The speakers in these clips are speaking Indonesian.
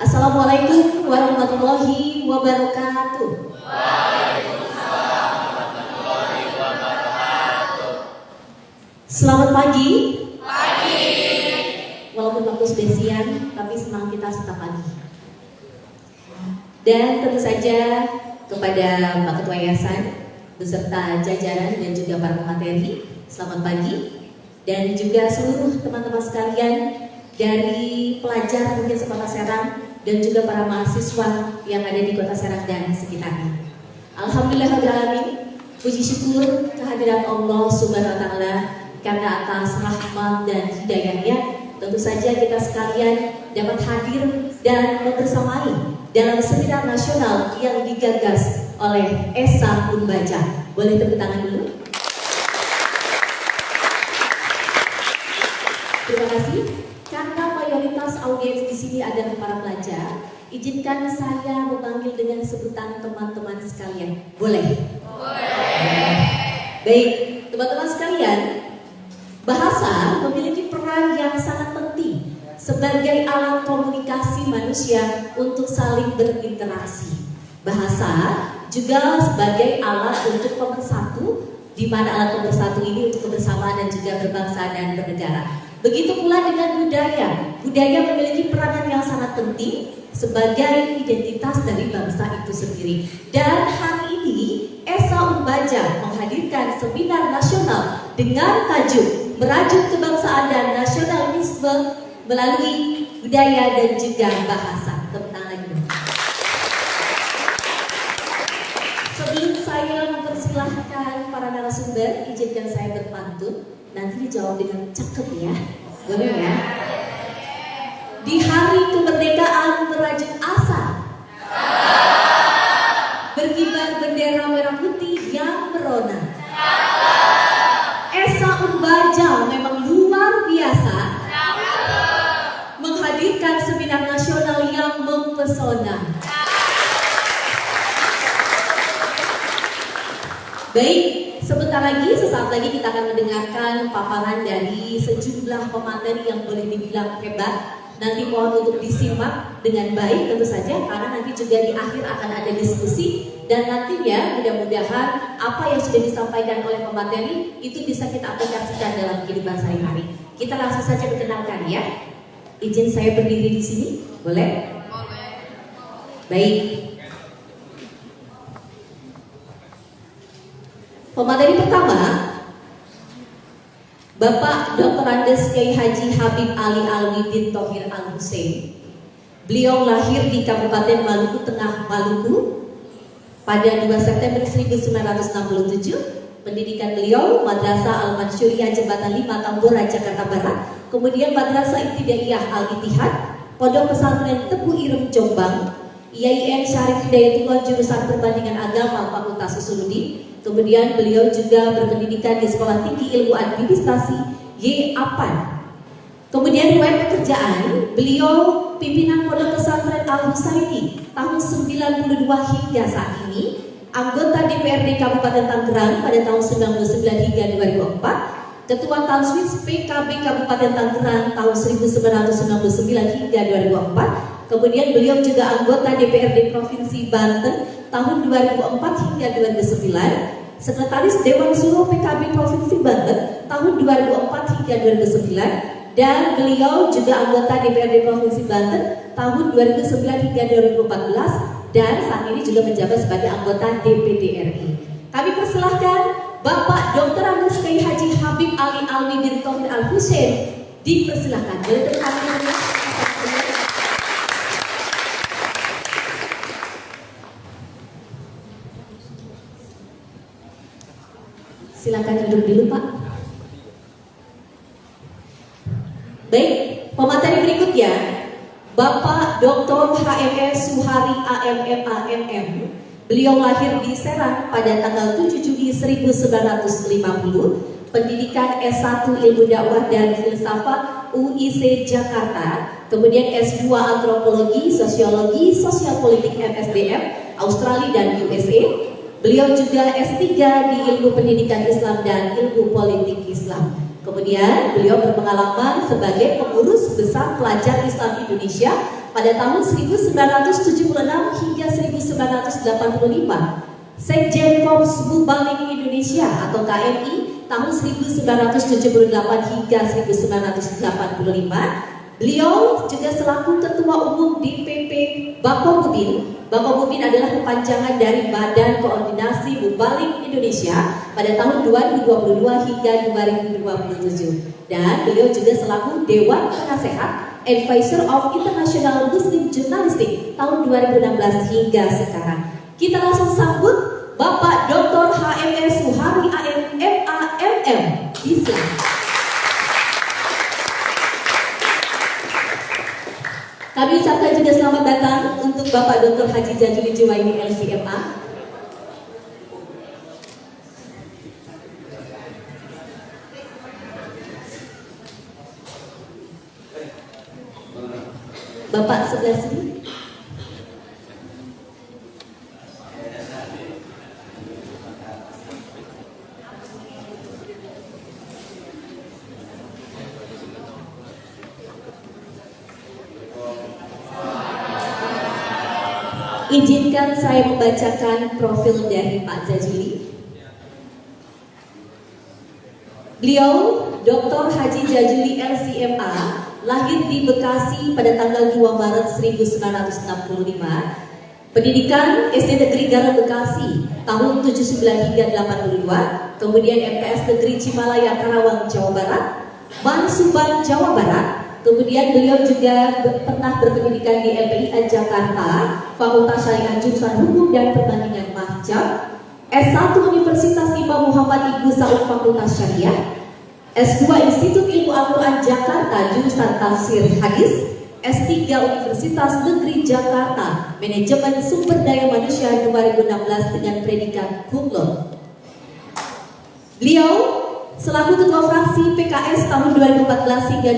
Assalamualaikum warahmatullahi wabarakatuh. Selamat pagi. Walaupun waktu sudah siang, tapi senang kita tetap pagi. Dan tentu saja kepada Mbak Ketua Yayasan beserta jajaran dan juga para pemateri, selamat pagi. Dan juga seluruh teman-teman sekalian dari pelajar mungkin sekota Serang dan juga para mahasiswa yang ada di kota Serang dan sekitarnya. Alhamdulillahirrahmanirrahim, puji syukur kehadiran Allah Subhanahu wa Ta'ala karena atas rahmat dan hidayahnya tentu saja kita sekalian dapat hadir dan membersamai dalam seminar nasional yang digagas oleh Esa Unbaja. Boleh tepuk tangan dulu? Terima kasih. Karena mayoritas audiens di sini adalah para pelajar, izinkan saya memanggil dengan sebutan teman-teman sekalian. Boleh? Boleh. Baik, teman-teman sekalian, bahasa memiliki peran yang sangat penting sebagai alat komunikasi manusia untuk saling berinteraksi. Bahasa juga sebagai alat untuk pemersatu, di mana alat pemersatu ini untuk kebersamaan dan juga berbangsa dan bernegara. Begitu pula dengan budaya. Budaya memiliki peranan yang sangat penting sebagai identitas dari bangsa itu sendiri. Dan hari ini Esa Unbaja menghadirkan seminar nasional dengan tajuk Merajut Kebangsaan dan Nasionalisme melalui budaya dan juga bahasa. Tepuk tangan lagi. Sebelum saya mempersilahkan para narasumber, izinkan saya berpantun. Nanti dijawab dengan cakep ya, boleh ya? Di hari kemerdekaan merajut asa, berkibar bendera merah putih yang merona. Esa Unbaja memang luar biasa, menghadirkan seminar nasional yang mempesona. Baik. Sebentar lagi, sesaat lagi kita akan mendengarkan paparan dari sejumlah pemateri yang boleh dibilang hebat. Nanti mohon untuk disimak dengan baik tentu saja, karena nanti juga di akhir akan ada diskusi. Dan nantinya mudah-mudahan apa yang sudah disampaikan oleh pemateri itu bisa kita aplikasikan dalam kehidupan sehari-hari. Kita langsung saja perkenalkan ya. Izin saya berdiri di sini, boleh? Boleh. Baik. Pemateri pertama, Bapak Dr. Andes Kiai Haji Habib Ali Alwidin Thohir Al-Husain. Beliau lahir di Kabupaten Maluku Tengah, Maluku pada 2 September 1967. Pendidikan beliau Madrasah Al-Mansyuriyah Jembatan 5 Tambora, Jakarta Barat. Kemudian Madrasah Ibtidaiyah Al-Ittihad, Pondok Pesantren Tebu Irem Jombang, IAIN Syarif Hidayatullah jurusan Perbandingan Agama Fakultas Usuluddin. Kemudian beliau juga berpendidikan di Sekolah Tinggi Ilmu Administrasi YAPAN. Kemudian riwayat pekerjaan, beliau pimpinan Pondok Pesantren Al-Husaini tahun 92 hingga saat ini, anggota DPRD Kabupaten Tangerang pada tahun 99 hingga 2004, Ketua Tanswis PKB Kabupaten Tangerang tahun 1999 hingga 2004. Kemudian beliau juga anggota DPRD Provinsi Banten tahun 2004 hingga 2009, Sekretaris Dewan Suro PKB Provinsi Banten tahun 2004 hingga 2009, dan beliau juga anggota DPRD Provinsi Banten tahun 2009 hingga 2014, dan saat ini juga menjabat sebagai anggota DPD RI. Kami persilahkan Bapak Dr. Andes Kiai Haji Habib Ali Alwidin Thohir Al-Husain, dipersilahkan. Boleh terima. Silakan duduk dulu Pak. Baik, pemateri berikutnya Bapak Dr. HMS Suhari AMM AMM. Beliau lahir di Serang pada tanggal 7 Juli 1950. Pendidikan S1 Ilmu Dakwah dan Filsafat UIC Jakarta. Kemudian S2 Antropologi, Sosiologi, Sosial Politik MSDM Australia dan USA. Beliau juga S3 di Ilmu Pendidikan Islam dan Ilmu Politik Islam. Kemudian beliau berpengalaman sebagai pengurus besar pelajar Islam Indonesia pada tahun 1976 hingga 1985. Sekjen Korps Mubalik Indonesia atau KMI tahun 1978 hingga 1985. Beliau juga selaku Ketua Umum DPP Bakobudin. Bakobudin adalah kepanjangan dari Badan Koordinasi Mubalik Indonesia pada tahun 2022 hingga 2027. Dan beliau juga selaku Dewan Penasehat Advisor of International Muslim Journalistic tahun 2016 hingga sekarang. Kita langsung sambut Bapak Dr. HMS Suhari AM MAMM. Bisa. Kami ucapkan juga selamat datang untuk Bapak Dr. Haji Jajuli Juwaini LCMA. Bapak sebelah sini. Izinkan saya membacakan profil dari Pak Jajuli. Beliau Dr. Haji Jajuli LCMA, lahir di Bekasi pada tanggal 2 Maret 1965. Pendidikan SD Negeri Galuh Bekasi tahun 79 hingga 82, kemudian MTS Negeri Cimalaya Karawang Jawa Barat, Man Subang Jawa Barat. Kemudian beliau juga pernah berpendidikan di LPIA Jakarta, Fakultas Syariah Jurusan Hukum dan Perbandingan Mahjab, S1 Universitas Imam Muhammad Ibnu Saud Fakultas Syariah, S2 Institut Ilmu Al-Quran Jakarta Jurusan Tafsir Hadis, S3 Universitas Negeri Jakarta Manajemen Sumber Daya Manusia 2016 dengan predikat cum laude. Beliau selaku Ketua Fraksi PKS tahun 2014 hingga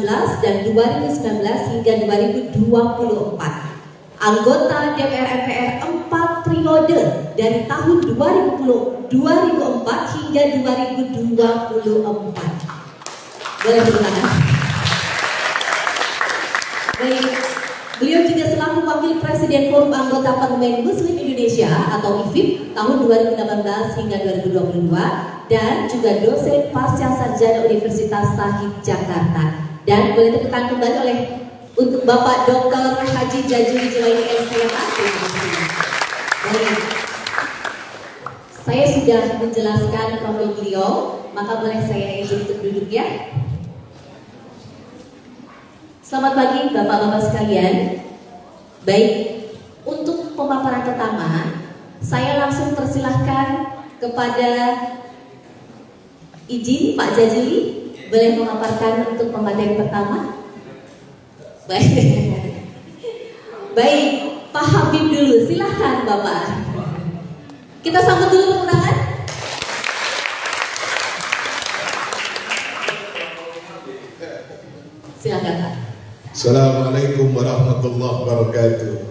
2019 dan 2019 hingga 2024. Anggota DPR MPR 4 periode dari tahun 2004 hingga 2024. Boleh bertangan. Baik, beliau juga selaku Wakil Presiden Forum Anggota Parlemen Muslim Indonesia atau IFIP tahun 2018 hingga 2022. Dan juga dosen pasca sarjana Universitas Sahid Jakarta. Dan boleh tepukan kembali oleh untuk Bapak Dr. Haji Jajuli Juwaini LCMA. Baik, saya sudah menjelaskan profil beliau, maka boleh saya izin untuk duduk ya. Selamat pagi Bapak-Bapak sekalian. Baik, untuk pemaparan pertama, saya langsung persilahkan kepada izin Pak Jajuli, boleh memaparkan untuk pemateri pertama? Baik, baik, Pak Habib dulu, silahkan Bapak. Kita sambut dulu tepuk tangan. Silakan Pak. Assalamualaikum warahmatullahi wabarakatuh.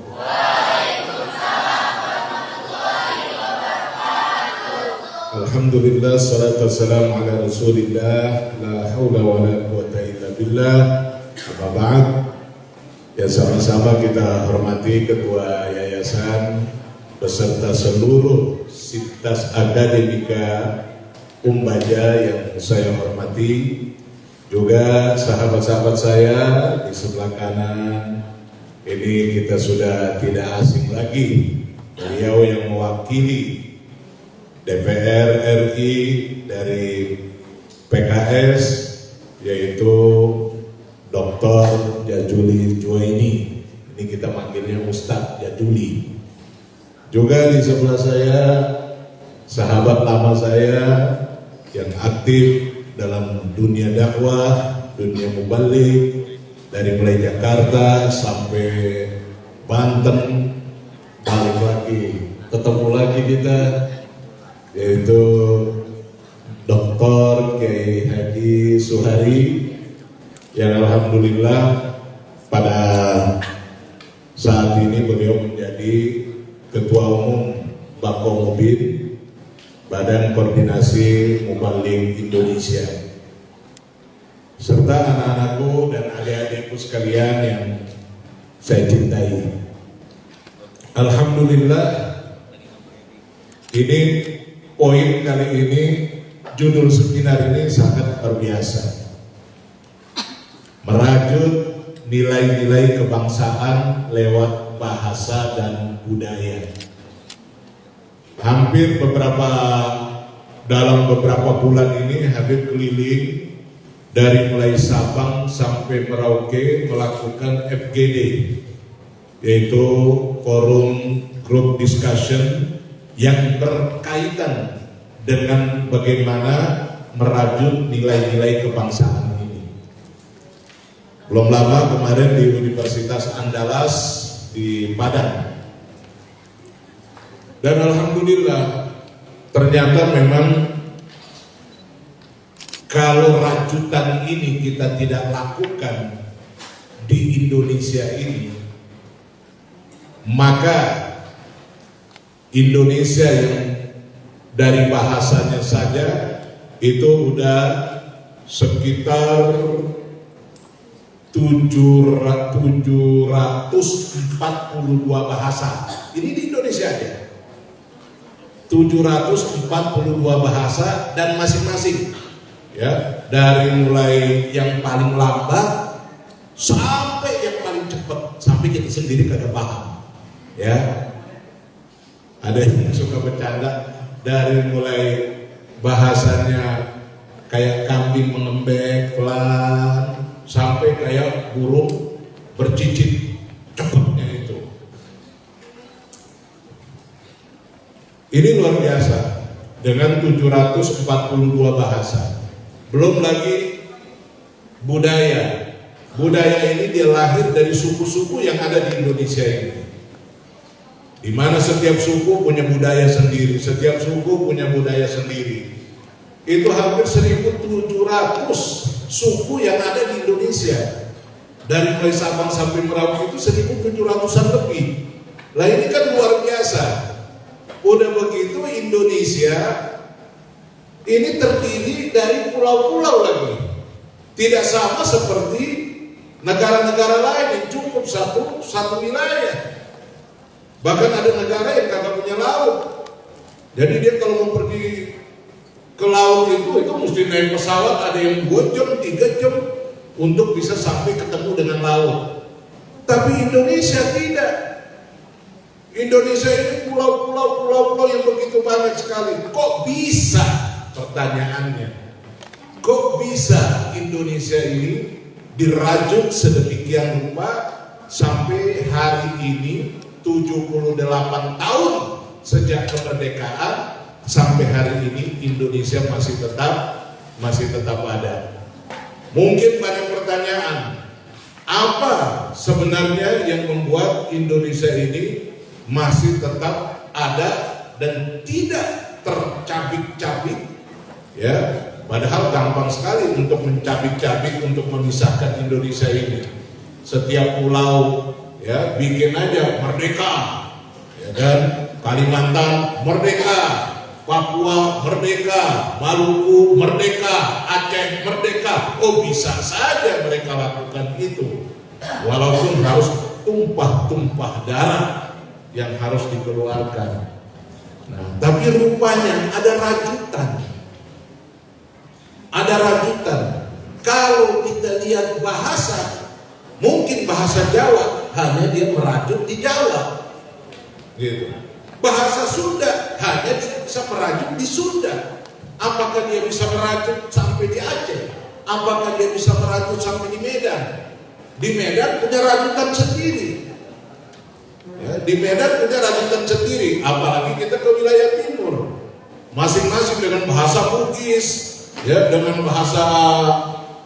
Alhamdulillah, salatu wassalamu ala rasulillah, la hawla wa la quwata illa billah. Amma ba'd. Ya, sama-sama kita hormati Ketua Yayasan beserta seluruh sivitas akademika Umbaja yang saya hormati, juga sahabat-sahabat saya di sebelah kanan. Ini kita sudah tidak asing lagi, beliau yang mewakili DPR RI dari PKS, yaitu Dr. Jajuli Juwaini. Ini kita manggilnya Ustadz Jajuli. Juga di sebelah saya sahabat lama saya yang aktif dalam dunia dakwah, dunia mubalik, dari mulai Jakarta sampai Banten, balik lagi, ketemu lagi kita, yaitu Dr. Kiai Haji Suhari, yang alhamdulillah pada saat ini beliau menjadi Ketua Umum Bakobudin, Badan Koordinasi Mubalik Indonesia, serta anak-anakku dan adik-adikku sekalian yang saya cintai. Alhamdulillah, ini poin kali ini, judul seminar ini sangat luar biasa. Merajut nilai-nilai kebangsaan lewat bahasa dan budaya. Hampir dalam beberapa bulan ini Habib keliling dari mulai Sabang sampai Merauke melakukan FGD, yaitu forum group discussion yang berkaitan dengan bagaimana merajut nilai-nilai kebangsaan ini. Belum lama kemarin di Universitas Andalas di Padang. Dan alhamdulillah ternyata memang kalau rajutan ini kita tidak lakukan di Indonesia ini, maka Indonesia yang dari bahasanya saja itu udah sekitar 742 bahasa. Ini di Indonesia aja. 742 bahasa dan masing-masing ya, dari mulai yang paling lambat sampai yang paling cepat, sampai kita sendiri kagak paham. Ya. Ada yang suka bercanda dari mulai bahasanya kayak kambing mengembek pelan sampai kayak burung bercicit, cepatnya itu. Ini luar biasa dengan 742 bahasa. Belum lagi budaya. Budaya ini dia lahir dari suku-suku yang ada di Indonesia ini. Di mana setiap suku punya budaya sendiri, setiap suku punya budaya sendiri. Itu hampir 1.700 suku yang ada di Indonesia. Dari mulai Sabang sampai Merauke itu 1.700-an lebih. Lah ini kan luar biasa. Udah begitu Indonesia ini terdiri dari pulau-pulau lagi. Tidak sama seperti negara-negara lain yang cukup satu wilayah. Bahkan ada negara yang kagak punya laut. Jadi dia kalau mau pergi ke laut itu mesti naik pesawat, ada yang 2 jam, 3 jam untuk bisa sampai ketemu dengan laut. Tapi Indonesia tidak. Indonesia ini pulau-pulau yang begitu banyak sekali. Kok bisa? Pertanyaannya, kok bisa Indonesia ini dirajut sedemikian rupa sampai hari ini 78 tahun sejak kemerdekaan sampai hari ini Indonesia masih tetap ada. Mungkin banyak pertanyaan, apa sebenarnya yang membuat Indonesia ini masih tetap ada dan tidak tercabik-cabik? Ya, padahal gampang sekali untuk mencabik-cabik, untuk memisahkan Indonesia ini. Setiap pulau ya bikin aja merdeka, ya kan? Kalimantan merdeka, Papua merdeka, Maluku merdeka, Aceh merdeka. Oh, bisa saja mereka lakukan itu, walaupun harus tumpah-tumpah darah yang harus dikeluarkan. Nah, tapi rupanya ada rajutan. Kalau kita lihat bahasa, mungkin bahasa Jawa hanya dia merajut di Jawa, gitu. Bahasa Sunda hanya dia bisa merajut di Sunda. Apakah dia bisa merajut sampai di Aceh? Apakah dia bisa merajut sampai di Medan? Di Medan punya rajutan sendiri. Ya, di Medan punya rajutan sendiri. Apalagi kita ke wilayah timur, masing-masing dengan bahasa Bugis, ya, dengan bahasa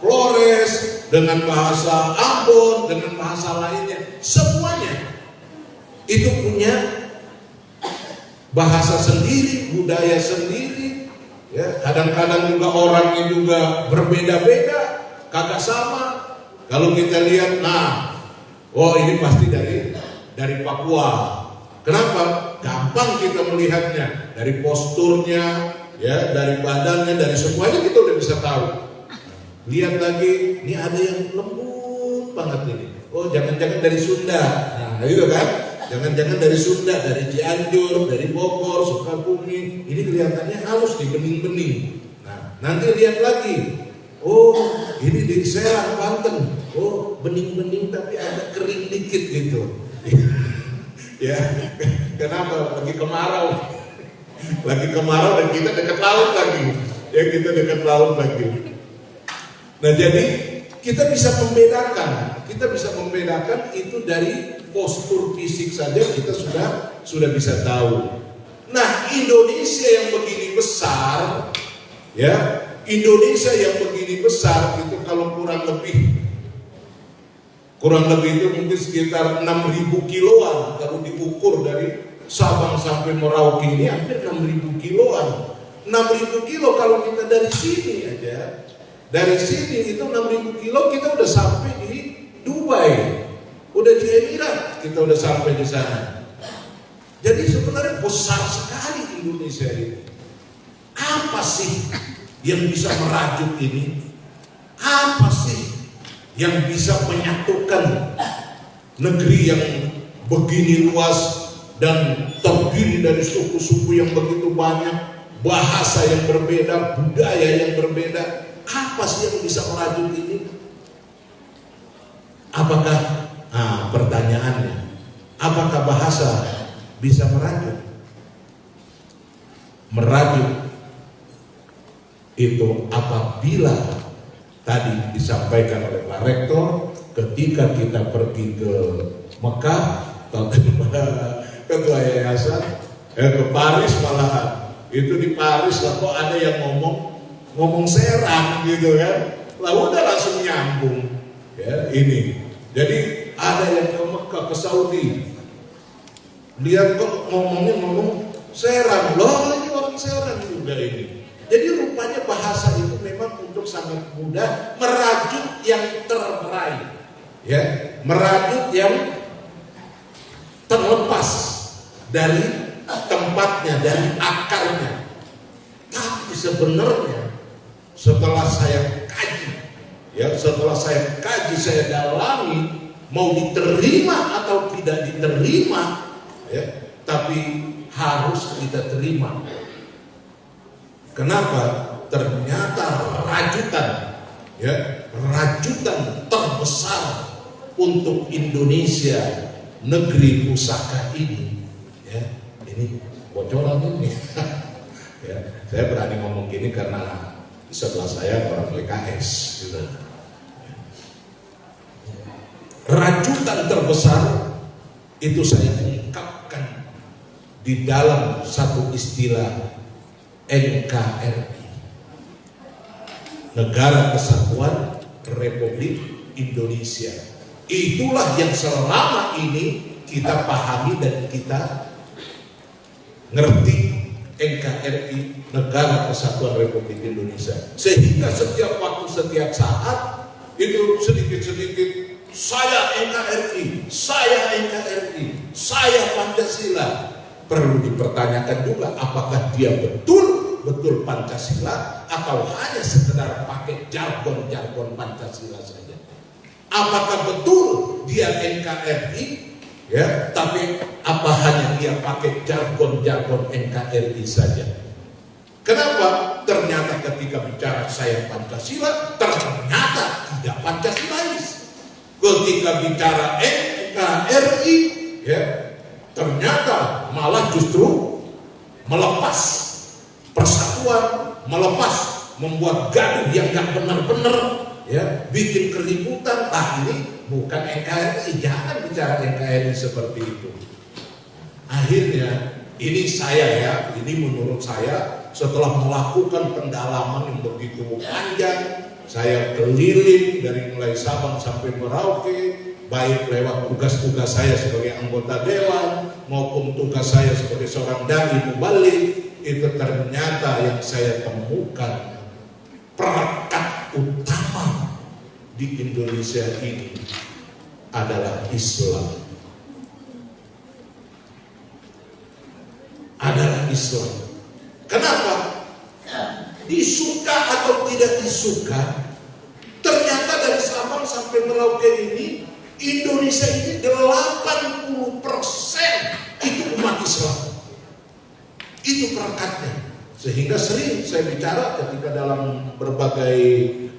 Flores, dengan bahasa Ambon, dengan bahasa lainnya, semuanya itu punya bahasa sendiri, budaya sendiri. Ya, kadang-kadang juga orangnya juga berbeda-beda, kagak sama. Kalau kita lihat, nah, oh ini pasti dari Papua. Kenapa? Gampang kita melihatnya dari posturnya, ya, dari badannya, dari semuanya kita udah bisa tahu. Lihat lagi, ini ada yang lembut banget ini. Oh, jangan-jangan dari Sunda. Nah, gitu kan? Jangan-jangan dari Sunda, dari Cianjur, dari Bogor, Sukabumi. Ini kelihatannya halus di bening-bening. Nah, nanti lihat lagi. Oh, ini di Serang, Banten. Oh, bening-bening tapi agak kering dikit gitu. Ya, kenapa? Lagi kemarau. Lagi kemarau dan kita dekat laut lagi. Ya, kita dekat laut lagi. Nah, jadi kita bisa membedakan itu dari postur fisik saja kita sudah bisa tahu. Nah, Indonesia yang begini besar, ya, Indonesia yang begini besar itu kalau kurang lebih itu mungkin sekitar 6.000 kiloan kalau diukur dari Sabang sampai Merauke ini hampir 6.000 kiloan. 6.000 kilo kalau kita dari sini aja, dari sini itu 6.000 kilo kita udah sampai di Dubai, udah di Emirat, kita udah sampai di sana. Jadi sebenarnya besar sekali Indonesia ini. Apa sih yang bisa merajut ini? Apa sih yang bisa menyatukan negeri yang begini luas dan terdiri dari suku-suku yang begitu banyak, bahasa yang berbeda, budaya yang berbeda? Apa sih yang bisa merajut ini? Apakah, pertanyaannya, apakah bahasa bisa merajut? Merajut itu apabila tadi disampaikan oleh Pak Rektor, ketika kita pergi ke Mekah, ketua yayasan, ke Paris malahan, itu di Paris lah kok ada yang ngomong Serang gitu kan, lah udah langsung nyambung, ya ini. Jadi ada yang ke Mekah, ke Saudi, lihat kok ngomong Serang, loh ini orang Serang juga ini. Jadi rupanya bahasa itu memang untuk sangat mudah merajut yang terberai, ya, merajut yang terlepas dari tempatnya, dari akarnya. Tapi sebenarnya setelah saya kaji, ya, saya dalami, mau diterima atau tidak diterima, ya, tapi harus kita terima. Kenapa? Ternyata rajutan terbesar untuk Indonesia, negeri pusaka ini, ya, ini bocoran ini. Ya, saya berani ngomong gini karena di sebelah saya orang PKS, gitu. Rajutan terbesar itu saya ungkapkan di dalam satu istilah NKRI, Negara Kesatuan Republik Indonesia. Itulah yang selama ini kita pahami dan kita ngerti, NKRI, Negara Kesatuan Republik Indonesia. Sehingga setiap waktu, setiap saat itu sedikit-sedikit saya NKRI, saya Pancasila. Perlu dipertanyakan juga apakah dia betul Pancasila atau hanya sekedar pakai jargon Pancasila saja. Apakah betul dia NKRI, ya, tapi apa hanya dia pakai jargon NKRI saja? Kenapa? Ternyata ketika bicara saya Pancasila, ternyata tidak Pancasilais. Ketika bicara NKRI, ya, ternyata malah justru melepas persatuan, membuat gaduh yang gak benar-benar, ya, bikin keributan. Ini bukan NKRI, jangan bicara NKRI seperti itu. Akhirnya ini ini menurut saya setelah melakukan pendalaman yang begitu panjang, saya keliling dari mulai Sabang sampai Merauke, baik lewat tugas-tugas saya sebagai anggota dewan maupun tugas saya sebagai seorang dai mubalik, itu ternyata yang saya temukan perekat utama di Indonesia ini adalah Islam. Kenapa? Disuka atau tidak disuka, ternyata dari Sabang sampai Merauke ini Indonesia ini 80% itu umat Islam. Itu perekatnya. Sehingga sering saya bicara ketika dalam berbagai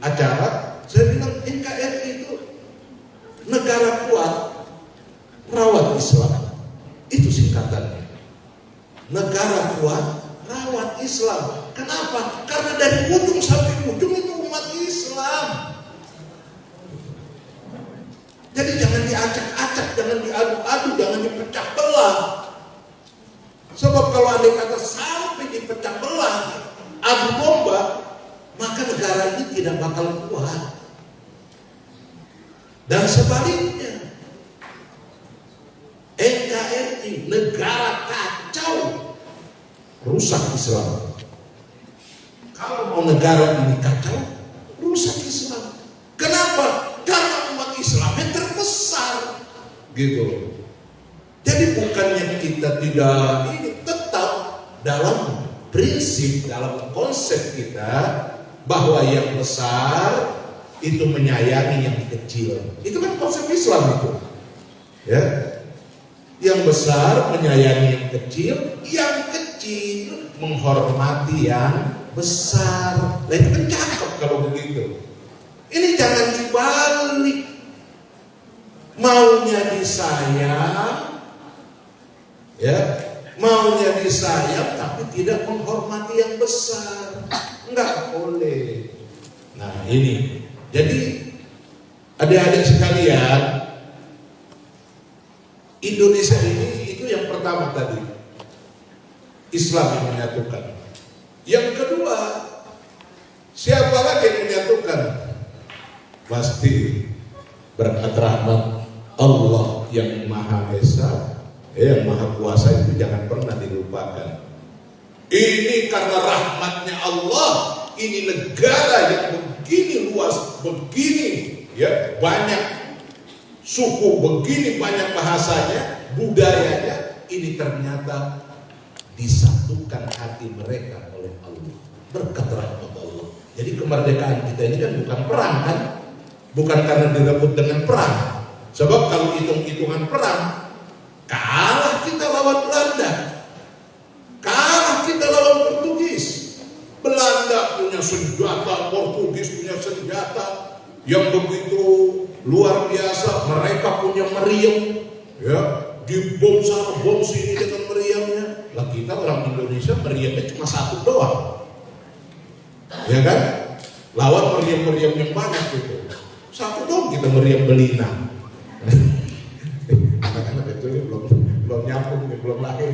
acara, saya bilang NKRI itu negara kuat, rawat Islam. Itu singkatannya. Negara kuat, rawat Islam. Kenapa? Karena dari ujung sampai ujung itu umat Islam. Jadi jangan diacak-acak, jangan diadu-adu, jangan dipecah belah. Sebab kalau andai kata sampai dipecah belah, adu domba, maka negara ini tidak bakal kuat. Dan sebaliknya, NKRI negara kacau, rusak Islam. Kalau mau negara ini kacau, rusak Islam. Kenapa? Karena umat Islamnya terbesar, gitu. Jadi bukannya kita tidak ini, tetap dalam prinsip, dalam konsep kita bahwa yang besar itu menyayangi yang kecil. Itu kan konsep Islam itu, ya. Yang besar menyayangi yang kecil menghormati yang besar. Nah, itu kan cakep kalau begitu. Ini jangan dibalik. Maunya disayang, ya, maunya disayang tapi tidak menghormati yang besar. Enggak boleh. Nah, ini. Jadi adik-adik sekalian, Indonesia ini itu yang pertama tadi, Islam yang menyatukan. Yang kedua, siapa lagi yang menyatukan? Pasti berkat rahmat Allah yang Maha Esa, yang Maha Kuasa, itu jangan pernah dilupakan. Ini karena rahmatnya Allah, ini negara yang begini luas, begini ya banyak suku, begini banyak bahasanya, budayanya, ini ternyata disatukan hati mereka oleh Allah, berkat rahmat Allah. Jadi kemerdekaan kita ini kan bukan perang kan, bukan karena direbut dengan perang. Sebab kalau hitung-hitungan perang, kalah kita lawan Belanda, kalah kita lawan Portugis. Belanda punya senjata, Portugis punya senjata yang begitu luar biasa. Mereka punya meriam, ya, dibom sana, bom sini dengan meriamnya. Lah kita orang Indonesia meriamnya cuma satu doang, ya kan? Lawan meriam-meriam yang banyak itu. Satu dong kita meriam Belina. Anak-anak itu belum nyambung, belum lahir.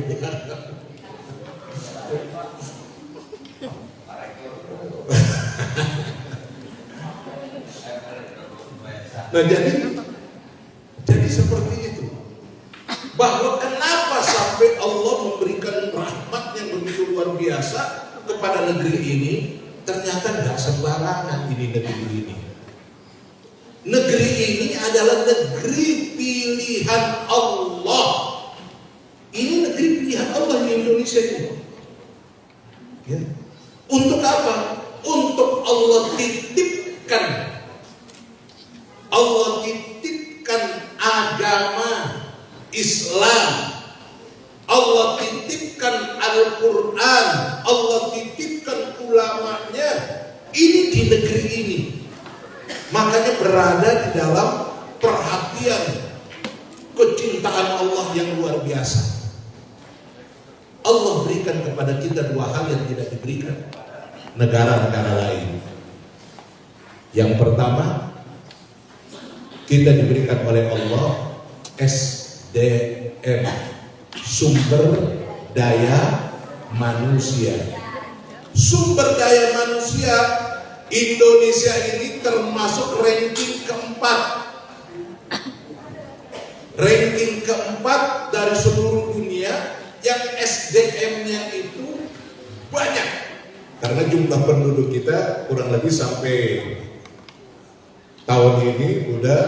Nah jadi seperti itu. Bahwa kenapa sampai Allah memberikan rahmat yang begitu luar biasa kepada negeri ini? Ternyata nggak sembarangan ini negeri ini. Negeri ini adalah negeri pilihan Allah. Ini negeri pilihan Allah di Indonesia ini. Ya. Untuk apa? Untuk Allah titipkan agama Islam. Allah titipkan Al-Quran. Allah titipkan ulamanya. Ini di negeri ini. Makanya berada di dalam perhatian kecintaan Allah yang luar biasa. Allah berikan kepada kita dua hal yang tidak diberikan negara-negara lain. Yang pertama, kita diberikan oleh Allah SDM, sumber daya manusia. Sumber daya manusia Indonesia ini termasuk ranking keempat. Ranking keempat dari seluruh dunia yang SDM-nya itu banyak. Karena jumlah penduduk kita kurang lebih sampai tahun ini udah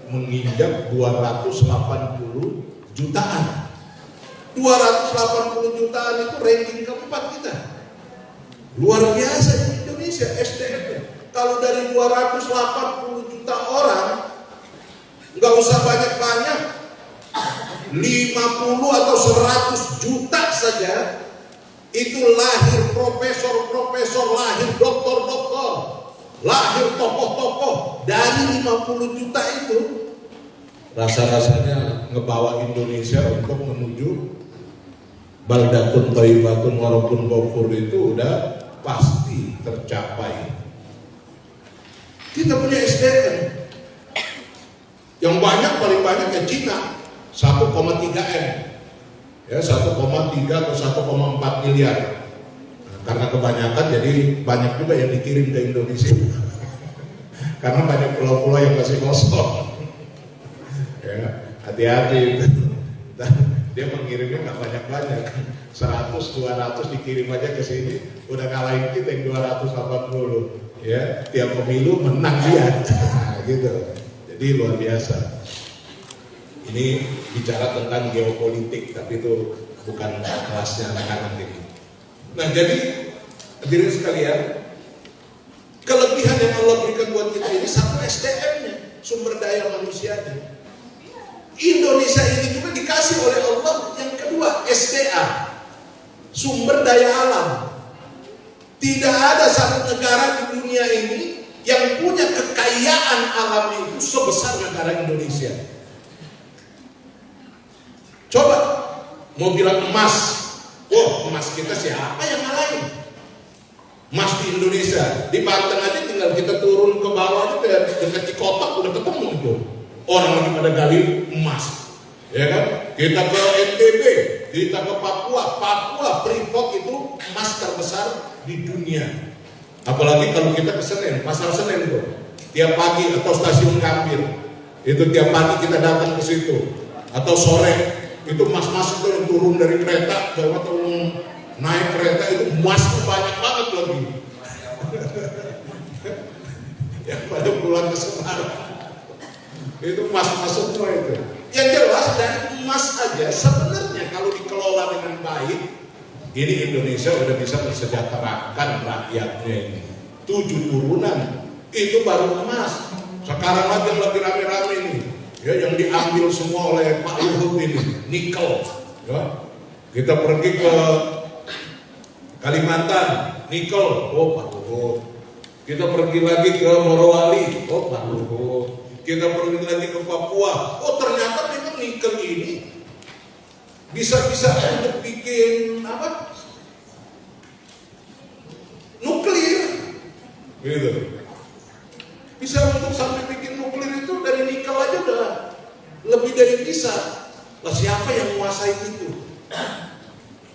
menginjak 280 jutaan. 280 jutaan itu ranking keempat kita. Luar biasa di Indonesia SDM-nya. Kalau dari 280 juta orang Nggak usah banyak-banyak, 50 atau 100 juta saja itu lahir profesor-profesor, lahir doktor-doktor, lahir tokoh-tokoh. Dari 50 juta itu rasa-rasanya ngebawa Indonesia untuk menuju baldatun thayyibatun walaupun ghafur itu udah pasti tercapai. Kita punya SDM yang banyak, paling banyak ya Cina 1,3 M, ya 1,3 atau 1,4 miliar. Nah, karena kebanyakan jadi banyak juga yang dikirim ke Indonesia karena banyak pulau-pulau yang masih kosong. Ya, hati-hati. Dia mengirimnya nggak banyak-banyak, 100, 200 dikirim aja ke sini, udah ngalahin kita yang 280. Ya, tiap pemilu menang dia, nah, gitu. Jadi luar biasa. Ini bicara tentang geopolitik, tapi itu bukan kelasnya anak-anak ini. Nah, jadi hadirin sekalian, kelebihan yang Allah berikan buat kita ini satu SDM-nya, sumber daya manusianya. Indonesia ini juga dikasih oleh Allah yang kedua SDA, sumber daya alam. Tidak ada satu negara di dunia ini yang punya kekayaan alam itu sebesar negara Indonesia. Coba mau bilang emas, oh emas kita siapa yang ngalahin? Emas di Indonesia, di Banten aja tinggal kita turun ke bawah aja dekat Cikotak udah ketemu tuh. Orang lagi pada gali emas, ya kan? Kita ke NTB, kita ke Papua, Freeport itu emas terbesar di dunia. Apalagi kalau kita ke Senen, Pasar Senen tuh, tiap pagi atau stasiun Gambir, itu tiap pagi kita datang ke situ. Atau sore, itu emas-emas itu yang turun dari kereta, atau naik kereta itu emasnya banyak banget lagi. Yang pada pulang ke Semarang. Itu emas-emas semua itu. Yang jelas dari emas aja sebenarnya kalau dikelola dengan baik, ini Indonesia udah bisa mensejahterakan rakyatnya ini. 7 turunan itu baru emas. Sekarang lagi yang lagi rame-rame ini, ya yang diambil semua oleh Pak Luhut ini, nikel. Ya. Kita pergi ke Kalimantan, nikel, oh Pak Luhut. Kita pergi lagi ke Morowali, oh Pak Luhut. Kita pergi lagi ke Papua, oh ternyata memang nikel ini bisa-bisa untuk bikin apa? Nuklir, gitu. Bisa untuk sampai bikin nuklir itu dari nikel aja udah lebih dari bisa. Lah siapa yang menguasai itu?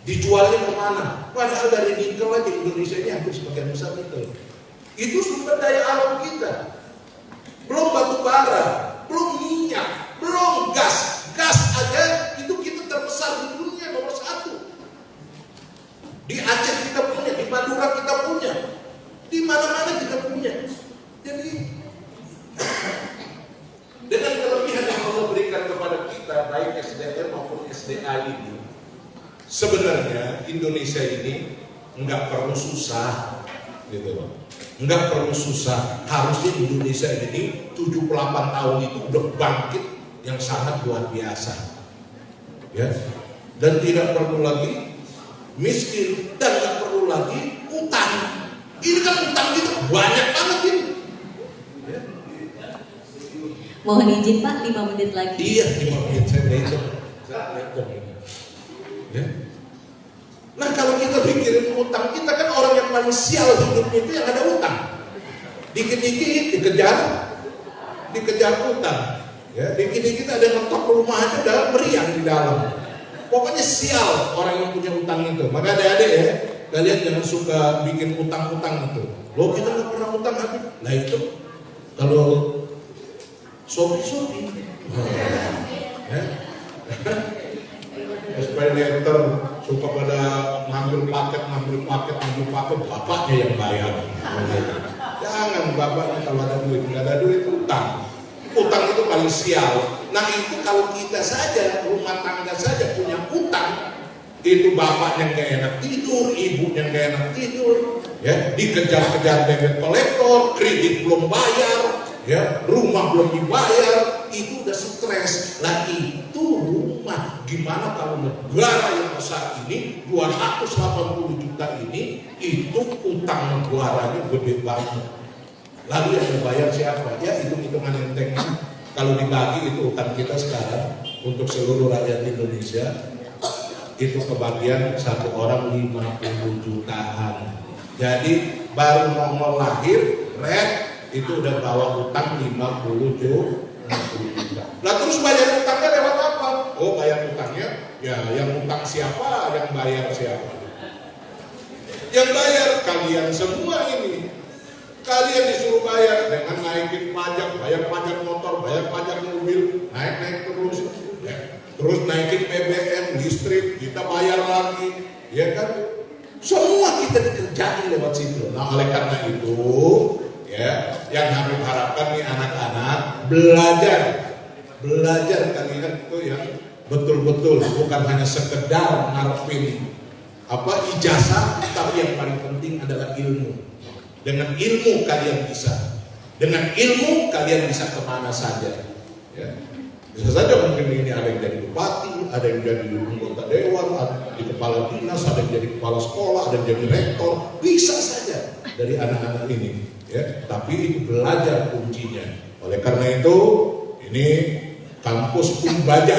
Dijualnya kemana? Padahal dari nikel aja Indonesia ini hampir sebagian besar nikel. Itu sumber daya alam kita. Belum batu bara, belum minyak, belum gas. Gas aja itu kita terbesar di dunia nomor 1. Di Aceh kita punya, di Madura kita punya, di mana-mana kita punya. Jadi dengan kelebihan yang Allah berikan kepada kita, baik SDM maupun SDA ini, sebenarnya Indonesia ini nggak perlu susah, gitu loh. Nggak perlu susah. Harusnya Indonesia ini 78 tahun itu udah bangkit yang sangat luar biasa, ya. Dan tidak perlu lagi miskin dan nggak perlu lagi utang. Ini kan utang kita banyak banget ini. Ya. Mohon izin Pak, 5 menit lagi. Iya, 5 menit saya hitung. Ya. Nah kalau kita pikirin utang, kita kan orang yang paling sial hidupnya itu yang ada utang. Dikit-dikit dikejar utang. Ya, dikit-dikit ada yang ngetok rumah aja udah meriang di dalam. Pokoknya sial orang yang punya utang itu. Maka adik-adik ya, kalian jangan suka bikin utang-utang itu. Loh kita nggak pernah utang habis. Nah itu kalau sobi-sobi. Ya. Supaya letter suka pada ngambil paket, bapaknya yang bayar. Jangan bapaknya kalau ada duit, nggak ada duit utang. Utang itu paling sial. Nah itu kalau kita saja, rumah tangga saja punya utang, itu bapaknya nggak enak tidur, ibunya nggak enak tidur, ya dikejar-kejar debit kolektor, kredit belum bayar, ya rumah belum dibayar. itu udah stres. Lah itu rumah. Gimana kalau negara yang besar ini 280 juta ini itu utang negaranya gede banget. Lalu yang membayar siapa? Ya hitung-hitungan enteng. Kalau dibagi itu utang kita sekarang untuk seluruh rakyat Indonesia itu kebagian satu orang 50 jutaan. Jadi baru nongol lahir, itu udah bawa utang 50 juta. Lah terus bayar utangnya lewat apa? Oh bayar utangnya, ya yang utang siapa, yang bayar siapa? Yang bayar kalian semua ini. Kalian disuruh bayar dengan naikin pajak, bayar pajak motor, bayar pajak mobil, naik terus. Ya. Terus naikin BBM, listrik, kita bayar lagi, ya kan? Semua kita dikerjain lewat situ. Nah oleh karena itu, ya, yang kami harapkan nih anak-anak belajar kalian itu yang betul-betul bukan hanya sekedar ngarepin ijazah, tapi yang paling penting adalah ilmu. Dengan ilmu kalian bisa kemana saja. Ya. Bisa saja mungkin ini ada yang jadi bupati, ada yang jadi anggota dewan, ada di kepala dinas, ada yang jadi kepala sekolah, ada yang jadi rektor, bisa saja dari anak-anak ini. Ya, tapi itu belajar kuncinya. Oleh karena itu, ini kampus Umbaja.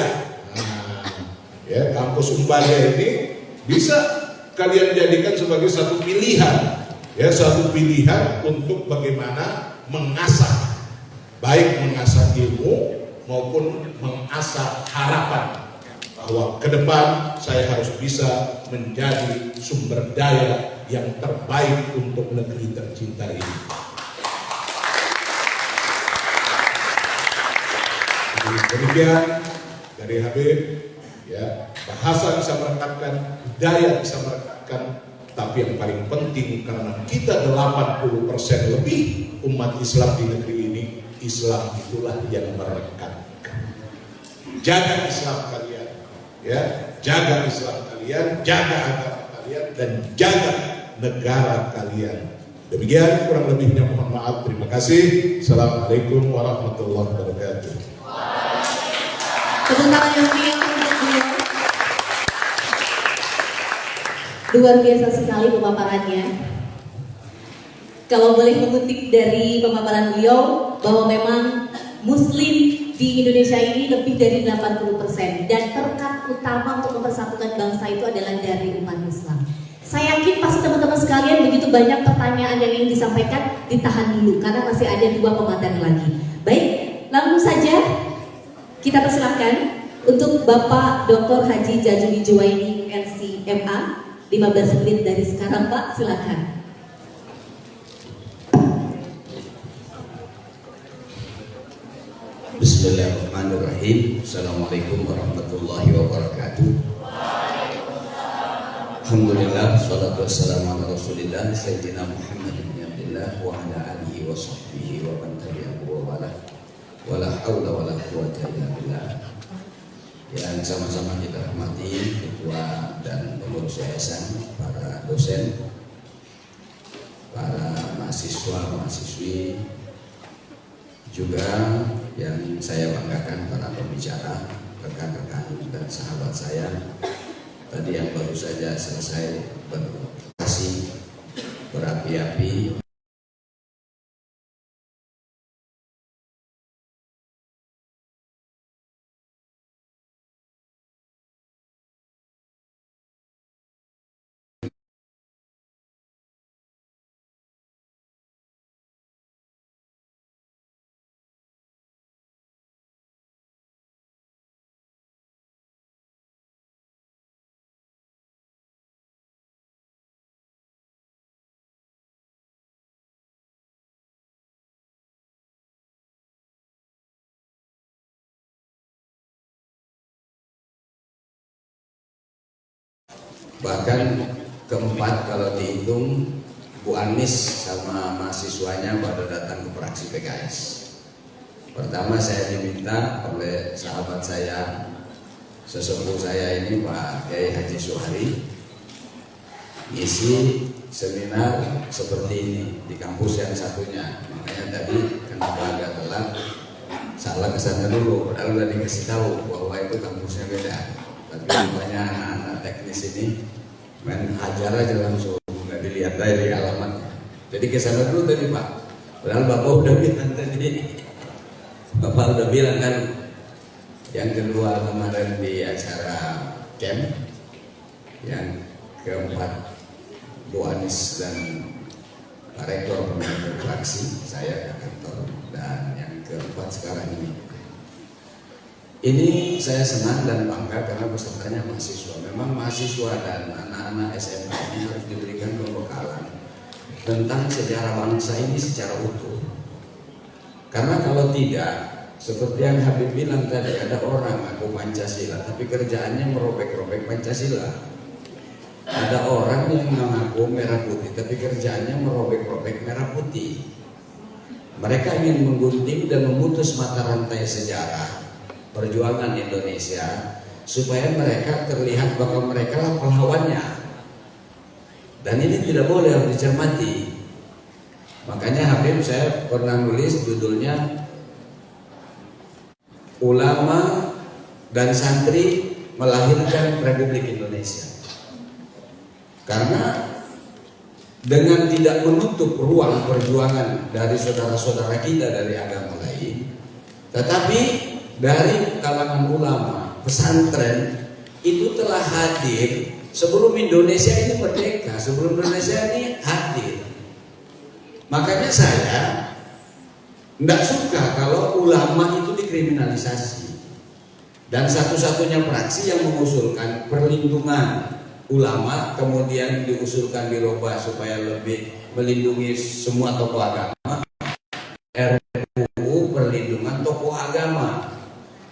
Ya, kampus Umbaja ini bisa kalian jadikan sebagai satu pilihan, ya, satu pilihan untuk bagaimana mengasah, baik mengasah ilmu maupun mengasah harapan bahwa ke depan saya harus bisa menjadi sumber daya yang terbaik untuk negeri tercinta ini. Demikian dari Habib, ya, bahasa bisa merekatkan, budaya bisa merekatkan, tapi yang paling penting karena kita 80% lebih umat Islam di negeri ini, Islam itulah yang merekatkan. Jaga Islam kalian, ya, jaga Islam kalian, jaga agama kalian, dan jaga negara kalian. Demikian kurang lebihnya, mohon maaf. Terima kasih. Assalamualaikum warahmatullahi wabarakatuh. Tepuk tangan yang meriah untuk beliau. Luar biasa sekali pemaparannya. Kalau boleh mengutip dari pemaparan beliau bahwa memang Muslim di Indonesia ini lebih dari 80% dan perekat utama untuk mempersatukan bangsa itu adalah dari umat Islam. Saya yakin pasti teman-teman sekalian begitu banyak pertanyaan yang ingin disampaikan, ditahan dulu karena masih ada 2 pemateri lagi. Baik, langsung saja kita persilahkan untuk Bapak Dr. Haji Jajuli Juwaini LC.MA, 15 menit dari sekarang Pak, silakan. Bismillahirrahmanirrahim. Assalamualaikum warahmatullahi wabarakatuh. Alhamdulillah, salatu wassalamu ala rasulillah Sayyidina Muhammad bin Abdillah wa ala alihi wa sahbihi wa man tabi'ahu wa wala wala hawla wala quwwata illa billah. Yang sama-sama kita hormati ketua dan pengurus yayasan, para dosen, para mahasiswa-mahasiswi, juga yang saya banggakan para pembicara, rekan-rekan dan sahabat saya tadi yang baru saja selesai berorasi berapi-api. Bahkan keempat kalau dihitung Bu Anies sama mahasiswanya pada datang ke fraksi PKS. Pertama saya diminta oleh sahabat saya, sesepuh saya ini Pak Kiai Haji Suhari, ngisi seminar seperti ini di kampus yang satunya. Makanya tadi kenapa agak telat, salah kesana dulu, padahal udah dikasih tahu bahwa itu kampusnya beda. Tapi rupanya anak-anak teknis ini main hajar aja langsung, nggak dilihat dari alamat. Jadi kesana dulu tadi Pak, padahal Bapak udah bilang tadi, Bapak udah bilang kan. Yang kedua kemarin di acara camp, yang keempat Bu Anies dan Pak Rektor pernah berfraksi, saya ke kantor, dan yang keempat sekarang ini. Ini saya senang dan bangga karena pesertanya mahasiswa. Memang mahasiswa dan anak-anak SMA ini harus diberikan pembekalan tentang sejarah bangsa ini secara utuh. Karena kalau tidak, seperti yang Habib bilang tadi, ada orang ngaku Pancasila tapi kerjaannya merobek-robek Pancasila. Ada orang yang mengaku merah putih tapi kerjaannya merobek-robek merah putih. Mereka ingin menggunting dan memutus mata rantai sejarah perjuangan Indonesia supaya mereka terlihat bahwa mereka lah pahlawannya. Dan ini tidak boleh, harus dicermati. Makanya Habib saya pernah nulis judulnya Ulama dan Santri Melahirkan Republik Indonesia. Karena dengan tidak menutup ruang perjuangan dari saudara-saudara kita dari agama lain, tetapi dari kalangan ulama, pesantren itu telah hadir sebelum Indonesia ini merdeka, sebelum Indonesia ini hadir. Makanya saya tidak suka kalau ulama itu dikriminalisasi. Dan satu-satunya fraksi yang mengusulkan perlindungan ulama kemudian diusulkan dirubah supaya lebih melindungi semua tokoh agama, RUU perlindungan tokoh agama.